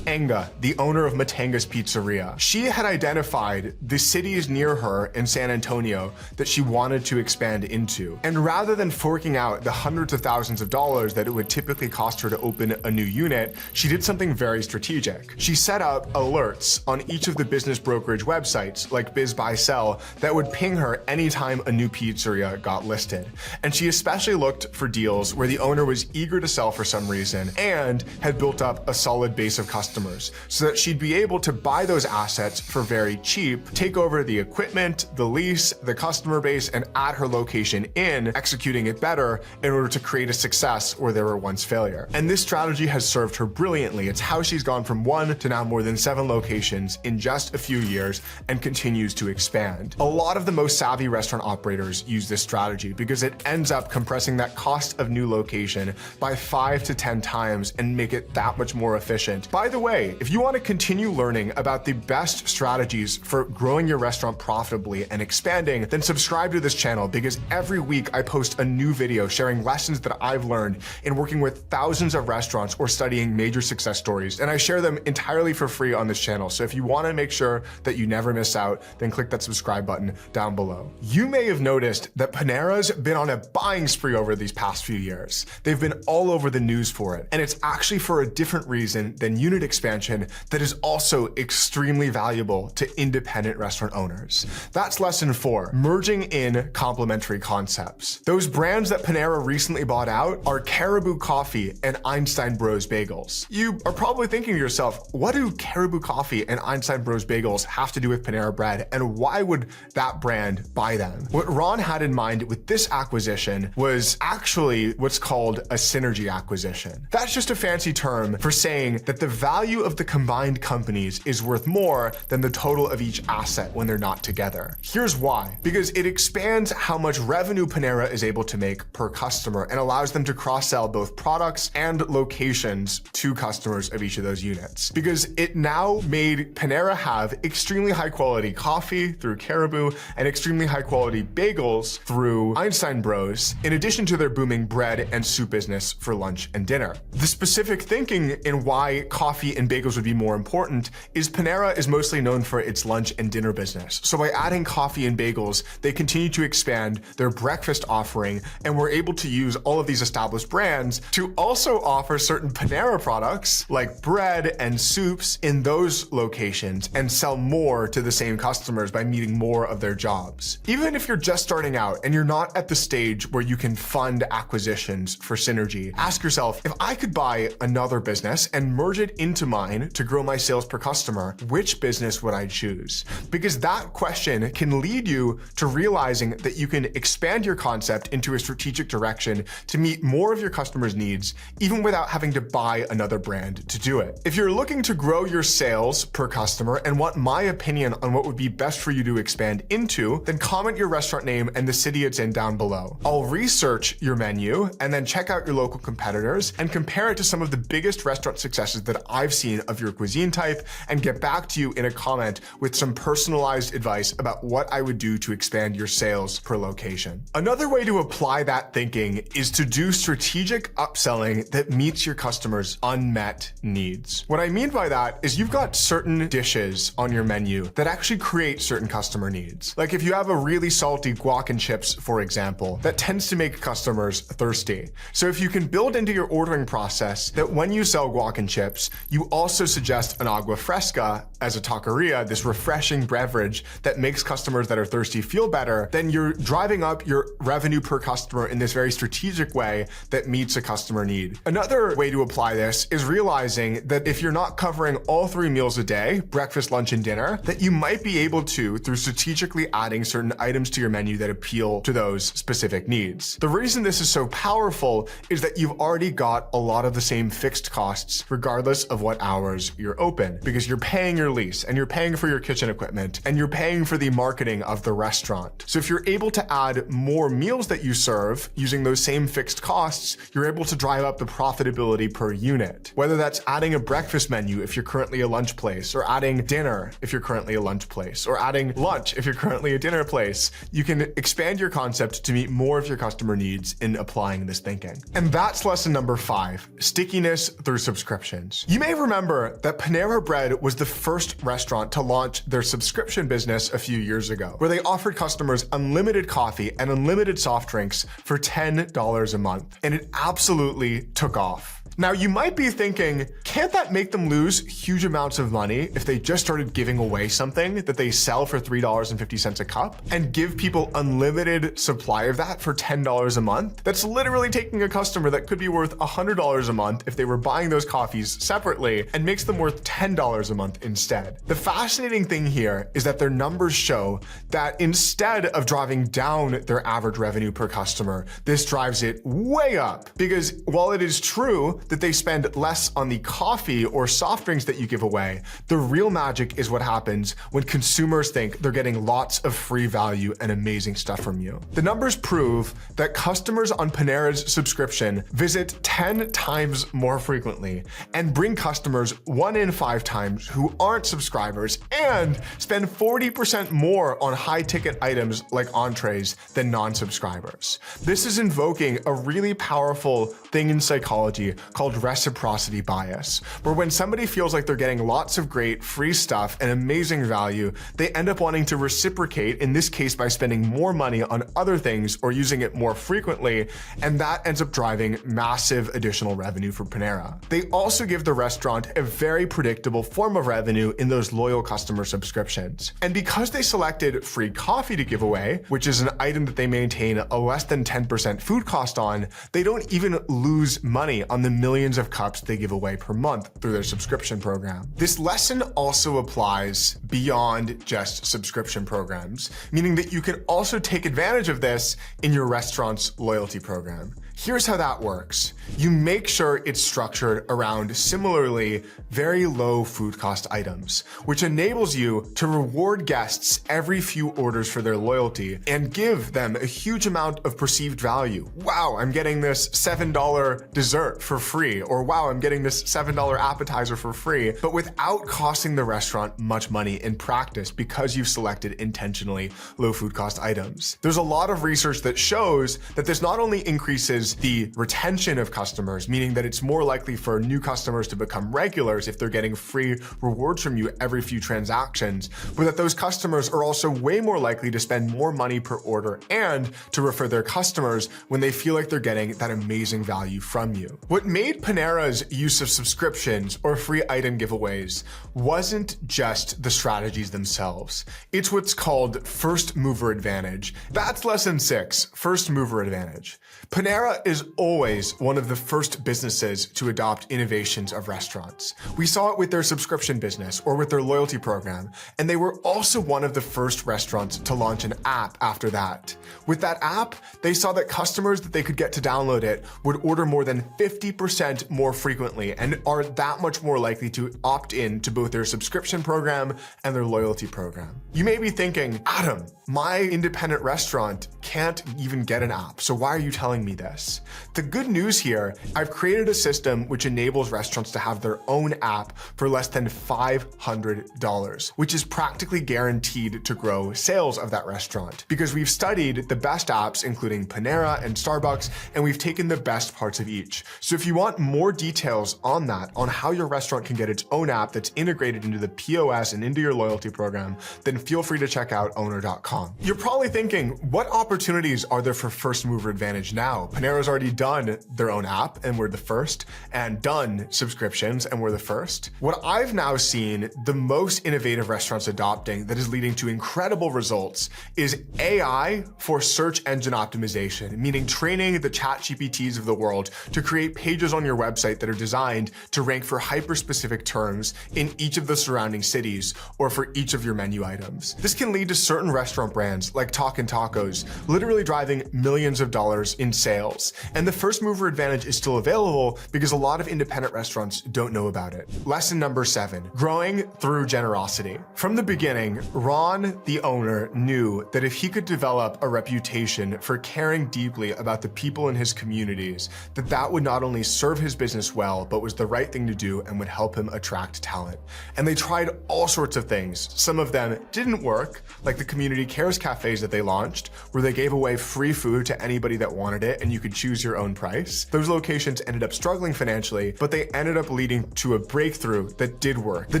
Enga, the owner of Matanga's Pizzeria. She had identified the cities near her in San Antonio that she wanted to expand into. And rather than forking out the hundreds of thousands of dollars that it would typically cost her to open a new unit, she did something very strategic. She set up alerts on each of the business brokerage websites like Biz Buy Sell that would ping her anytime a new pizzeria got listed. And she especially looked for deals where the owner was eager to sell for some reason and had built up a solid base of customers so that she'd be able to buy those assets for very cheap, take over the equipment, the lease, the customer base, and add her location in, executing it better in order to create a success where there were once failure. And this strategy has served her brilliantly. It's how she's gone from 1 to now more than 7 locations in just a few years and continues to expand. A lot of the most savvy restaurant operators use this strategy because it ends up compressing that cost of new location by 5 to 10 times and make it that much more efficient. By the way, if you want to continue learning about the best strategies for growing your restaurant profitably and expanding, then subscribe to this channel because every week I post a new video sharing lessons that I've learned in working with thousands of restaurants or studying major success stories, and I share them entirely for free on this channel. So if you want to make sure that you never miss out, then click that subscribe button down below. You may have noticed that Panera's been on a buying spree over these past few years. They've been all over the news for it, and it's actually for a different reason than unit expansion that is also extremely valuable to independent restaurant owners. That's lesson 4, merging in complementary concepts. Those brands that Panera recently bought out are Caribou Coffee and Einstein Bros Bagels. You are probably thinking to yourself, what do Caribou Coffee and Einstein Bros Bagels have to do with Panera Bread, and why would that brand buy them? What Ron had in mind with this acquisition was actually what's called a synergy acquisition. That's just a fancy term for saying that the value of the combined companies is worth more than the total of each asset when they're not together. Here's why. Because it expands how much revenue Panera is able to make per customer and allows them to cross-sell both products and locations to customers of each of those units. Because it now made Panera have extremely high quality coffee through Caribou and extremely high quality bagels through Einstein Bros, in addition to their booming bread and soup business for lunch and dinner. The specific thinking in why coffee and bagels would be more important is Panera is mostly known for its lunch and dinner business. So by adding coffee and bagels, they continue to expand their breakfast offering, and we're able to use all of these established brands to also offer certain Panera products like bread and soups in those locations and sell more to the same customers by meeting more of their jobs. Even if you're just starting out and you're not at the stage where you can fund acquisitions for synergy, ask yourself, if I could buy another business and merge it into mine to grow my sales per customer, which business would I choose? Because that question can lead you to realizing that you can expand your concept into a strategic direction to meet more of your customers' needs, even without having to buy another brand to do it. If you're looking to grow your sales per customer and want my opinion on what would be best for you to expand into, then comment your restaurant name and the city it's in down below. I'll research your menu and then check out your local competitors and and compare it to some of the biggest restaurant successes that I've seen of your cuisine type and get back to you in a comment with some personalized advice about what I would do to expand your sales per location. Another way to apply that thinking is to do strategic upselling that meets your customers' unmet needs. What I mean by that is you've got certain dishes on your menu that actually create certain customer needs. Like if you have a really salty guac and chips, for example, that tends to make customers thirsty. So if you can build into your ordering process that when you sell guac and chips, you also suggest an agua fresca as a taqueria, this refreshing beverage that makes customers that are thirsty feel better, then you're driving up your revenue per customer in this very strategic way that meets a customer need. Another way to apply this is realizing that if you're not covering all 3 meals a day, breakfast, lunch, and dinner, that you might be able to through strategically adding certain items to your menu that appeal to those specific needs. The reason this is so powerful is that you've already got a lot of the same fixed costs regardless of what hours you're open, because you're paying your lease and you're paying for your kitchen equipment and you're paying for the marketing of the restaurant. So if you're able to add more meals that you serve using those same fixed costs, you're able to drive up the profitability per unit. Whether that's adding a breakfast menu if you're currently a lunch place, or adding dinner if you're currently a lunch place, or adding lunch if you're currently a dinner place, you can expand your concept to meet more of your customer needs in applying this thinking. And that's lesson number 5, stickiness through subscriptions. You may remember that Panera Bread was the first restaurant to launch their subscription business a few years ago, where they offered customers unlimited coffee and unlimited soft drinks for $10 a month. And it absolutely took off. Now you might be thinking, can't that make them lose huge amounts of money if they just started giving away something that they sell for $3.50 a cup and give people unlimited supply of that for $10 a month? That's literally taking a customer that could be worth $100 a month if they were buying those coffees separately and makes them worth $10 a month instead. The fascinating thing here is that their numbers show that instead of driving down their average revenue per customer, this drives it way up. Because while it is true that they spend less on the coffee or soft drinks that you give away, the real magic is what happens when consumers think they're getting lots of free value and amazing stuff from you. The numbers prove that customers on Panera's subscription visit 10 times more frequently and bring customers 1 in 5 times who aren't subscribers and spend 40% more on high ticket items like entrees than non-subscribers. This is invoking a really powerful thing in psychology called reciprocity bias, where when somebody feels like they're getting lots of great free stuff and amazing value, they end up wanting to reciprocate, in this case by spending more money on other things or using it more frequently, and that ends up driving massive additional revenue for Panera. They also give the restaurant a very predictable form of revenue in those loyal customer subscriptions. And because they selected free coffee to give away, which is an item that they maintain a less than 10% food cost on, they don't even lose money on the millions of cups they give away per month through their subscription program. This lesson also applies beyond just subscription programs, meaning that you can also take advantage of this in your restaurant's loyalty program. Here's how that works. You make sure it's structured around similarly very low food cost items, which enables you to reward guests every few orders for their loyalty and give them a huge amount of perceived value. Wow, I'm getting this $7 dessert for free, or wow, I'm getting this $7 appetizer for free, but without costing the restaurant much money in practice because you've selected intentionally low food cost items. There's a lot of research that shows that this not only increases the retention of customers, meaning that it's more likely for new customers to become regulars if they're getting free rewards from you every few transactions, but that those customers are also way more likely to spend more money per order and to refer their customers when they feel like they're getting that amazing value from you. What made Panera's use of subscriptions or free item giveaways wasn't just the strategies themselves. It's what's called first mover advantage. That's lesson 6, first mover advantage. Panera is always one of the first businesses to adopt innovations of restaurants. We saw it with their subscription business or with their loyalty program, and they were also one of the first restaurants to launch an app after that. With that app, they saw that customers that they could get to download it would order more than 50% more frequently and are that much more likely to opt in to both their subscription program and their loyalty program. You may be thinking, Adam, my independent restaurant can't even get an app, so why are you telling me this? this. The good news here, I've created a system which enables restaurants to have their own app for less than $500, which is practically guaranteed to grow sales of that restaurant. Because we've studied the best apps, including Panera and Starbucks, and we've taken the best parts of each. So if you want more details on that, on how your restaurant can get its own app that's integrated into the POS and into your loyalty program, then feel free to check out Owner.com. You're probably thinking, what opportunities are there for first mover advantage now? Panera's already done their own app and we're the first, and done subscriptions and we're the first. What I've now seen the most innovative restaurants adopting that is leading to incredible results is AI for search engine optimization, meaning training the ChatGPTs of the world to create pages on your website that are designed to rank for hyper-specific terms in each of the surrounding cities or for each of your menu items. This can lead to certain restaurant brands like Talkin' Tacos literally driving millions of dollars in sales. And the first mover advantage is still available because a lot of independent restaurants don't know about it. Lesson number 7, growing through generosity. From the beginning, Ron, the owner, knew that if he could develop a reputation for caring deeply about the people in his communities, that would not only serve his business well, but was the right thing to do and would help him attract talent. And they tried all sorts of things. Some of them didn't work, like the Community Cares cafes that they launched, where they gave away free food to anybody that wanted it and you could choose your own price. Those locations ended up struggling financially, but they ended up leading to a breakthrough that did work. The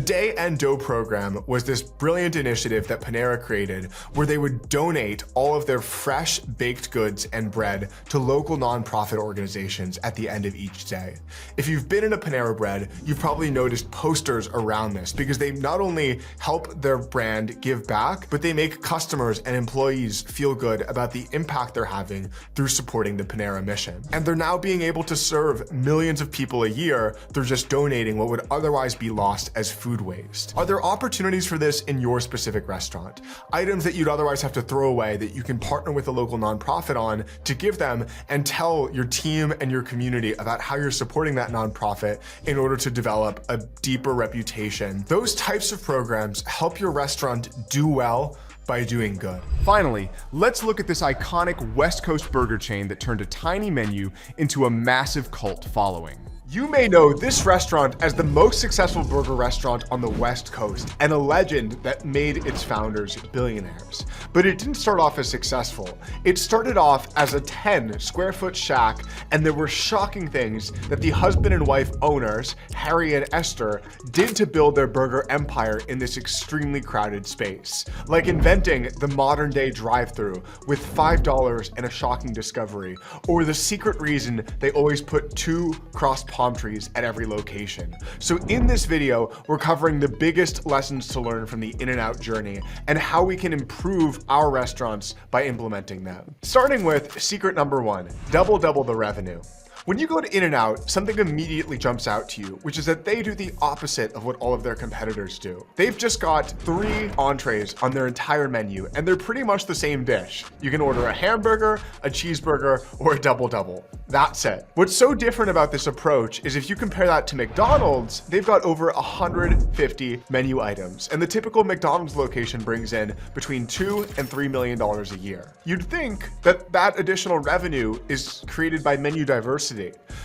Day and Dough program was this brilliant initiative that Panera created where they would donate all of their fresh baked goods and bread to local nonprofit organizations at the end of each day. If you've been in a Panera Bread, you've probably noticed posters around this because they not only help their brand give back, but they make customers and employees feel good about the impact they're having through supporting the Panera mission. And they're now being able to serve millions of people a year through just donating what would otherwise be lost as food waste. Are there opportunities for this in your specific restaurant? Items that you'd otherwise have to throw away that you can partner with a local nonprofit on to give them and tell your team and your community about how you're supporting that nonprofit in order to develop a deeper reputation. Those types of programs help your restaurant do well by doing good. Finally, let's look at this iconic West Coast burger chain that turned a tiny menu into a massive cult following. You may know this restaurant as the most successful burger restaurant on the West Coast and a legend that made its founders billionaires. But it didn't start off as successful. It started off as a 10 square foot shack, and there were shocking things that the husband and wife owners, Harry and Esther, did to build their burger empire in this extremely crowded space. Like inventing the modern day drive-thru with $5 and a shocking discovery, or the secret reason they always put 2 crossed palm trees at every location. So in this video, we're covering the biggest lessons to learn from the In-N-Out journey and how we can improve our restaurants by implementing them. Starting with secret number 1, double the revenue. When you go to In-N-Out, something immediately jumps out to you, which is that they do the opposite of what all of their competitors do. They've just got 3 entrees on their entire menu, and they're pretty much the same dish. You can order a hamburger, a cheeseburger, or a double. That's it. What's so different about this approach is if you compare that to McDonald's, they've got over 150 menu items, and the typical McDonald's location brings in between $2 and $3 million a year. You'd think that that additional revenue is created by menu diversity.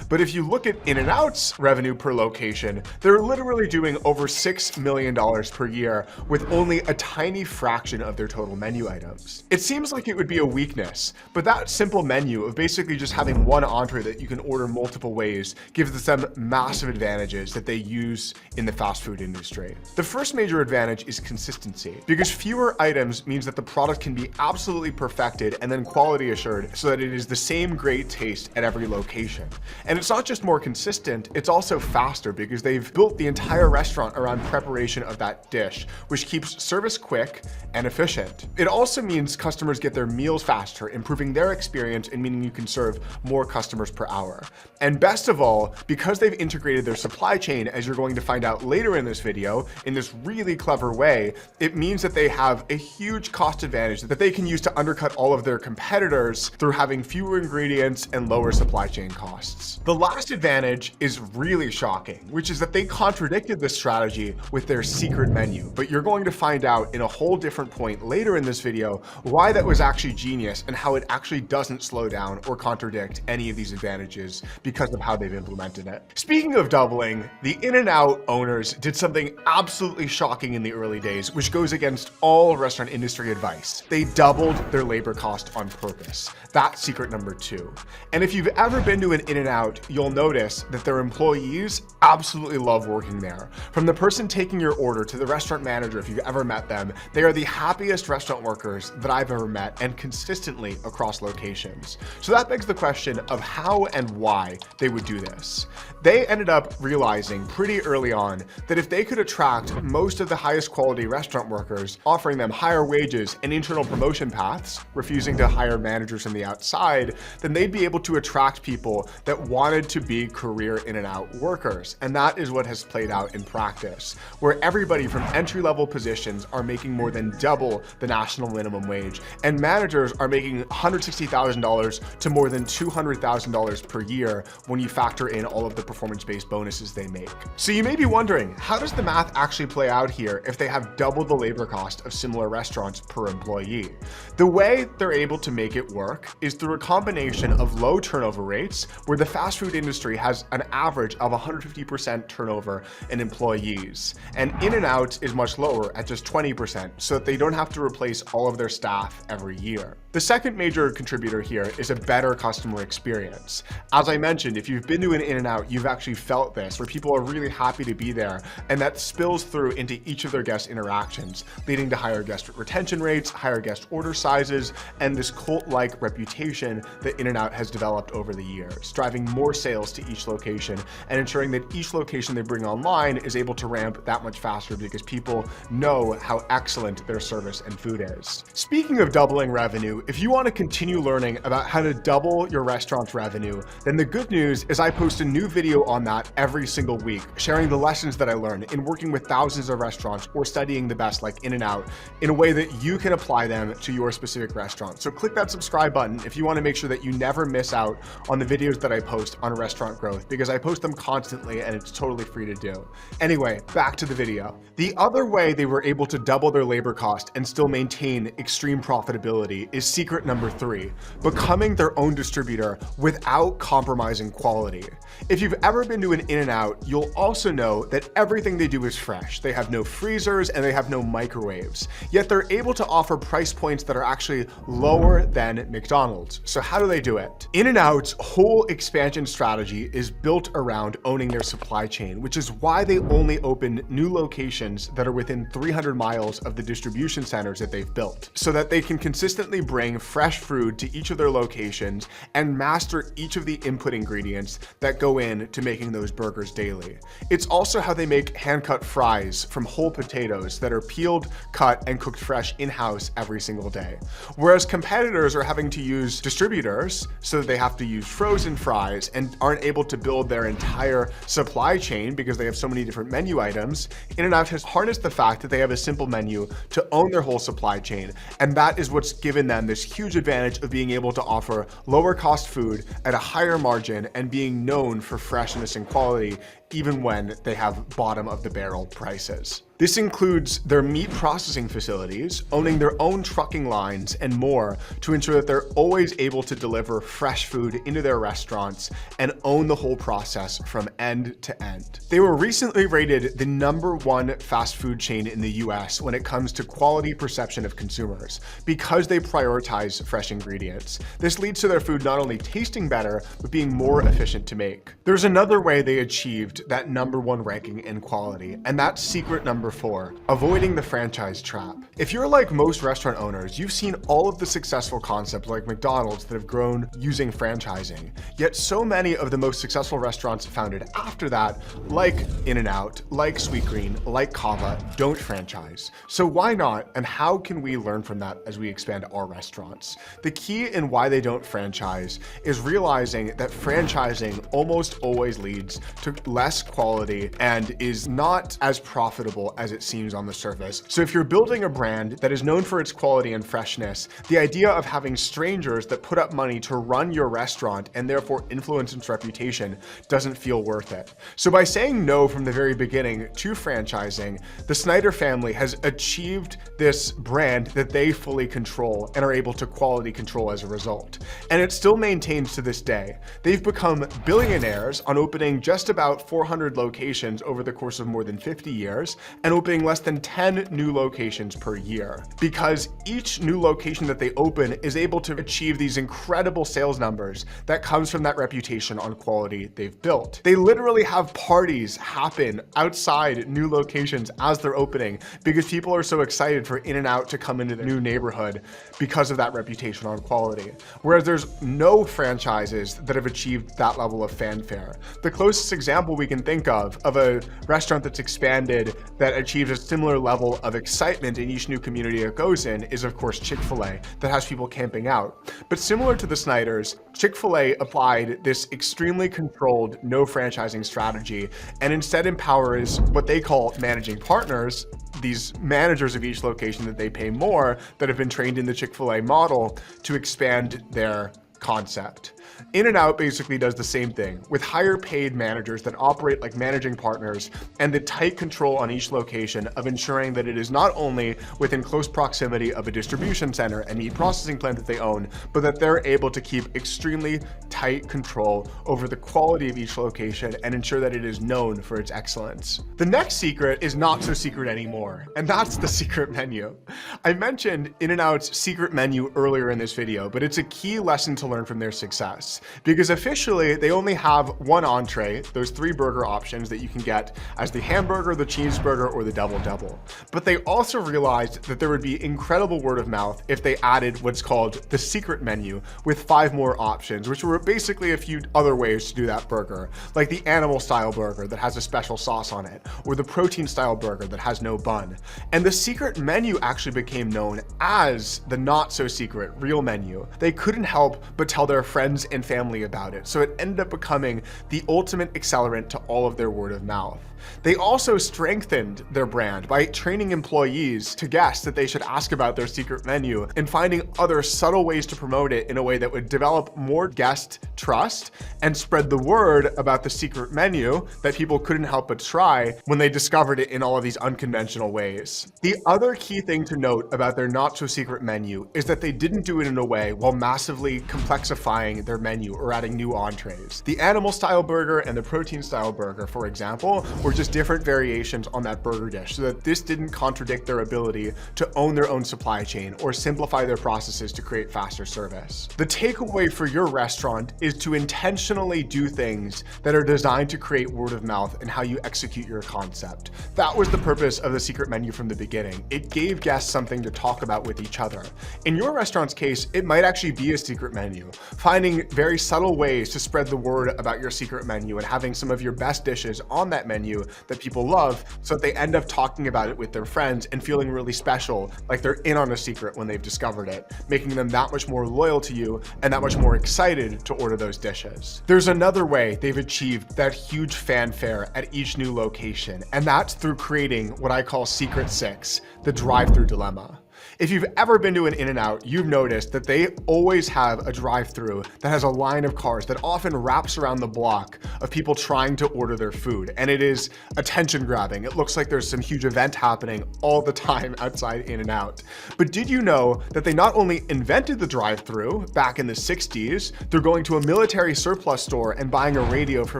But if you look at In-N-Out's revenue per location, they're literally doing over $6 million per year with only a tiny fraction of their total menu items. It seems like it would be a weakness, but that simple menu of basically just having one entree that you can order multiple ways gives them massive advantages that they use in the fast food industry. The first major advantage is consistency, because fewer items means that the product can be absolutely perfected and then quality assured so that it is the same great taste at every location. And it's not just more consistent, it's also faster because they've built the entire restaurant around preparation of that dish, which keeps service quick and efficient. It also means customers get their meals faster, improving their experience and meaning you can serve more customers per hour. And best of all, because they've integrated their supply chain, as you're going to find out later in this video, in this really clever way, it means that they have a huge cost advantage that they can use to undercut all of their competitors through having fewer ingredients and lower supply chain costs. costs. The last advantage is really shocking, which is that they contradicted this strategy with their secret menu. But you're going to find out in a whole different point later in this video why that was actually genius and how it actually doesn't slow down or contradict any of these advantages because of how they've implemented it. Speaking of doubling, the In-N-Out owners did something absolutely shocking in the early days, which goes against all restaurant industry advice. They doubled their labor cost on purpose. That's secret number 2. And if you've ever been to an In-N-Out, you'll notice that their employees absolutely love working there. From the person taking your order to the restaurant manager, if you've ever met them, they are the happiest restaurant workers that I've ever met, and consistently across locations. So that begs the question of how and why they would do this. They ended up realizing pretty early on that if they could attract most of the highest quality restaurant workers, offering them higher wages and internal promotion paths, refusing to hire managers from the outside, then they'd be able to attract people that wanted to be career In-N-Out workers. And that is what has played out in practice, where everybody from entry-level positions are making more than double the national minimum wage, and managers are making $160,000 to more than $200,000 per year when you factor in all of the performance-based bonuses they make. So you may be wondering, how does the math actually play out here if they have double the labor cost of similar restaurants per employee? The way they're able to make it work is through a combination of low turnover rates, where the fast food industry has an average of 150% turnover in employees, and In-N-Out is much lower at just 20%, so that they don't have to replace all of their staff every year. The second major contributor here is a better customer experience. As I mentioned, if you've been to an In-N-Out, you've actually felt this, where people are really happy to be there, and that spills through into each of their guest interactions, leading to higher guest retention rates, higher guest order sizes, and this cult-like reputation that In-N-Out has developed over the years, driving more sales to each location and ensuring that each location they bring online is able to ramp that much faster because people know how excellent their service and food is. Speaking of doubling revenue, if you want to continue learning about how to double your restaurant's revenue, then the good news is I post a new video on that every single week, sharing the lessons that I learned in working with thousands of restaurants or studying the best like In-N-Out in a way that you can apply them to your specific restaurant. So click that subscribe button if you want to make sure that you never miss out on the videos that I post on restaurant growth, because I post them constantly and it's totally free to do. Anyway, back to the video. The other way they were able to double their labor cost and still maintain extreme profitability is secret number 3, becoming their own distributor without compromising quality. If you've ever been to an In-N-Out, you'll also know that everything they do is fresh. They have no freezers and they have no microwaves, yet they're able to offer price points that are actually lower than McDonald's. So how do they do it? In-N-Out's whole expansion strategy is built around owning their supply chain, which is why they only open new locations that are within 300 miles of the distribution centers that they've built, so that they can consistently bring fresh food to each of their locations and master each of the input ingredients that go into making those burgers daily. It's also how they make hand-cut fries from whole potatoes that are peeled, cut, and cooked fresh in-house every single day. Whereas competitors are having to use distributors, so that they have to use frozen fries and aren't able to build their entire supply chain because they have so many different menu items, In-N-Out has harnessed the fact that they have a simple menu to own their whole supply chain, and that is what's given them this huge advantage of being able to offer lower cost food at a higher margin and being known for freshness and quality even when they have bottom of the barrel prices. This includes their meat processing facilities, owning their own trucking lines, and more to ensure that they're always able to deliver fresh food into their restaurants and own the whole process from end to end. They were recently rated the #1 fast food chain in the US when it comes to quality perception of consumers because they prioritize fresh ingredients. This leads to their food not only tasting better, but being more efficient to make. There's another way they achieved that #1 ranking in quality, and that's secret number 4, avoiding the franchise trap. If you're like most restaurant owners, you've seen all of the successful concepts like McDonald's that have grown using franchising. Yet so many of the most successful restaurants founded after that, like In-N-Out, like Sweetgreen, like Kava, don't franchise. So why not, and how can we learn from that as we expand our restaurants? The key in why they don't franchise is realizing that franchising almost always leads to less quality and is not as profitable as it seems on the surface. So if you're building a brand that is known for its quality and freshness, the idea of having strangers that put up money to run your restaurant and therefore influence its reputation doesn't feel worth it. So by saying no from the very beginning to franchising, the Snyder family has achieved this brand that they fully control and are able to quality control as a result. And it still maintains to this day. They've become billionaires on opening just about 400 locations over the course of more than 50 years and opening less than 10 new locations per year. Because each new location that they open is able to achieve these incredible sales numbers that comes from that reputation on quality they've built. They literally have parties happen outside new locations as they're opening because people are so excited for In-N-Out to come into the new neighborhood because of that reputation on quality. Whereas there's no franchises that have achieved that level of fanfare. The closest example we can think of a restaurant that's expanded that achieves a similar level of excitement in each new community it goes in is of course Chick-fil-A, that has people camping out. But similar to the Snyders, Chick-fil-A applied this extremely controlled no franchising strategy and instead empowers what they call managing partners, these managers of each location that they pay more that have been trained in the Chick-fil-A model to expand their concept. In-N-Out basically does the same thing with higher paid managers that operate like managing partners and the tight control on each location of ensuring that it is not only within close proximity of a distribution center and meat processing plant that they own, but that they're able to keep extremely tight control over the quality of each location and ensure that it is known for its excellence. The next secret is not so secret anymore, and that's the secret menu. I mentioned In-N-Out's secret menu earlier in this video, but it's a key lesson to learn from their success. Because officially they only have one entree, those 3 burger options that you can get as the hamburger, the cheeseburger, or the double double. But they also realized that there would be incredible word of mouth if they added what's called the secret menu with 5 more options, which were basically a few other ways to do that burger, like the animal style burger that has a special sauce on it, or the protein style burger that has no bun. And the secret menu actually became known as the not so secret real menu. They couldn't help but tell their friends and family about it, so it ended up becoming the ultimate accelerant to all of their word of mouth. They also strengthened their brand by training employees to guess that they should ask about their secret menu and finding other subtle ways to promote it in a way that would develop more guest trust and spread the word about the secret menu that people couldn't help but try when they discovered it in all of these unconventional ways. The other key thing to note about their not so secret menu is that they didn't do it in a way while massively complexifying their menu or adding new entrees. The animal style burger and the protein style burger, for example, were just different variations on that burger dish so that this didn't contradict their ability to own their own supply chain or simplify their processes to create faster service. The takeaway for your restaurant is to intentionally do things that are designed to create word of mouth in how you execute your concept. That was the purpose of the secret menu from the beginning. It gave guests something to talk about with each other. In your restaurant's case, it might actually be a secret menu, finding very subtle ways to spread the word about your secret menu and having some of your best dishes on that menu that people love so that they end up talking about it with their friends and feeling really special, like they're in on a secret when they've discovered it, making them that much more loyal to you and that much more excited to order those dishes. There's another way they've achieved that huge fanfare at each new location, and that's through creating what I call Secret 6, the drive-through dilemma. If you've ever been to an In-N-Out, you've noticed that they always have a drive-through that has a line of cars that often wraps around the block of people trying to order their food. And it is attention grabbing. It looks like there's some huge event happening all the time outside In-N-Out. But did you know that they not only invented the drive-through back in the 60s through going to a military surplus store and buying a radio for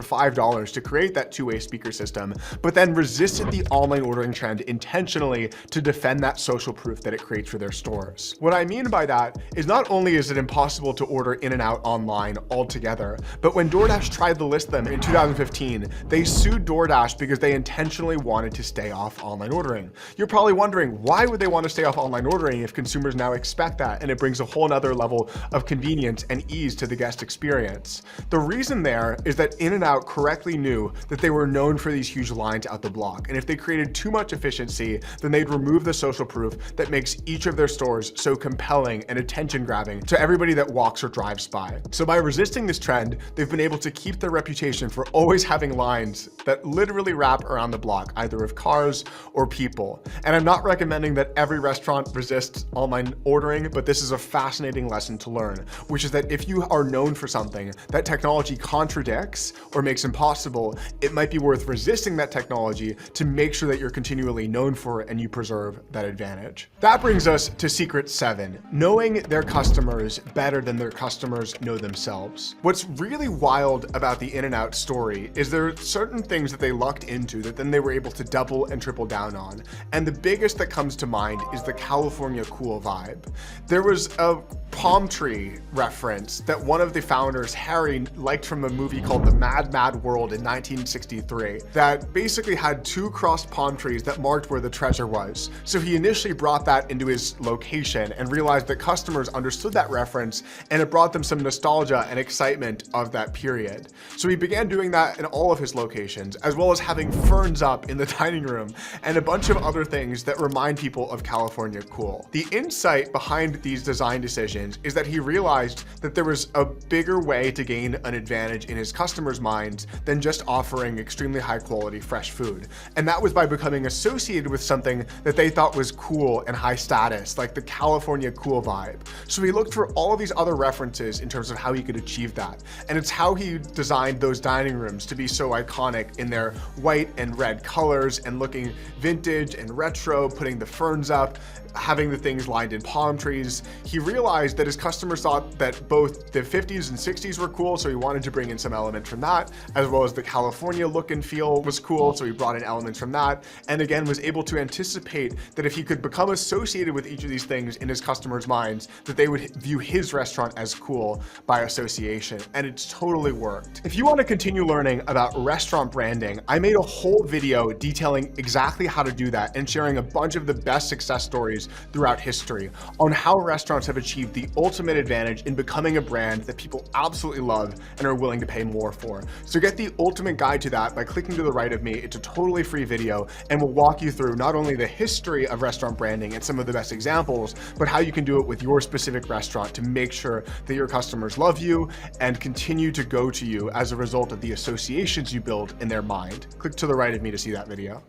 $5 to create that two-way speaker system, but then resisted the online ordering trend intentionally to defend that social proof that it creates for their stores. What I mean by that is not only is it impossible to order In-N-Out online altogether, but when DoorDash tried to list them in 2015, they sued DoorDash because they intentionally wanted to stay off online ordering. You're probably wondering, why would they want to stay off online ordering if consumers now expect that and it brings a whole nother level of convenience and ease to the guest experience? The reason there is that In-N-Out correctly knew that they were known for these huge lines out the block, and if they created too much efficiency, then they'd remove the social proof that makes makes each of their stores so compelling and attention-grabbing to everybody that walks or drives by. So by resisting this trend, they've been able to keep their reputation for always having lines that literally wrap around the block, either of cars or people. And I'm not recommending that every restaurant resists online ordering, but this is a fascinating lesson to learn, which is that if you are known for something that technology contradicts or makes impossible, it might be worth resisting that technology to make sure that you're continually known for it and you preserve that advantage. That brings us to secret 7, knowing their customers better than their customers know themselves. What's really wild about the In-N-Out story is there are certain things that they lucked into that then they were able to double and triple down on. And the biggest that comes to mind is the California cool vibe. There was a palm tree reference that one of the founders, Harry, liked from a movie called The Mad Mad World in 1963 that basically had 2 crossed palm trees that marked where the treasure was. So he initially brought that into his location and realized that customers understood that reference and it brought them some nostalgia and excitement of that period. So he began doing that in all of his locations, as well as having ferns up in the dining room and a bunch of other things that remind people of California cool. The insight behind these design decisions is that he realized that there was a bigger way to gain an advantage in his customers' minds than just offering extremely high quality fresh food. And that was by becoming associated with something that they thought was cool and high status, like the California cool vibe. So he looked for all of these other references in terms of how he could achieve that. And it's how he designed those dining rooms to be so iconic in their white and red colors and looking vintage and retro, putting the ferns up, having the things lined in palm trees. He realized that his customers thought that both the 50s and 60s were cool, so he wanted to bring in some elements from that, as well as the California look and feel was cool, so he brought in elements from that, and again was able to anticipate that if he could become associated with each of these things in his customers' minds, that they would view his restaurant as cool by association, and it's totally worked. If you want to continue learning about restaurant branding, I made a whole video detailing exactly how to do that and sharing a bunch of the best success stories throughout history on how restaurants have achieved the ultimate advantage in becoming a brand that people absolutely love and are willing to pay more for. So get the ultimate guide to that by clicking to the right of me. It's a totally free video and will walk you through not only the history of restaurant branding and some of the best examples, but how you can do it with your specific restaurant to make sure that your customers love you and continue to go to you as a result of the associations you build in their mind. Click to the right of me to see that video.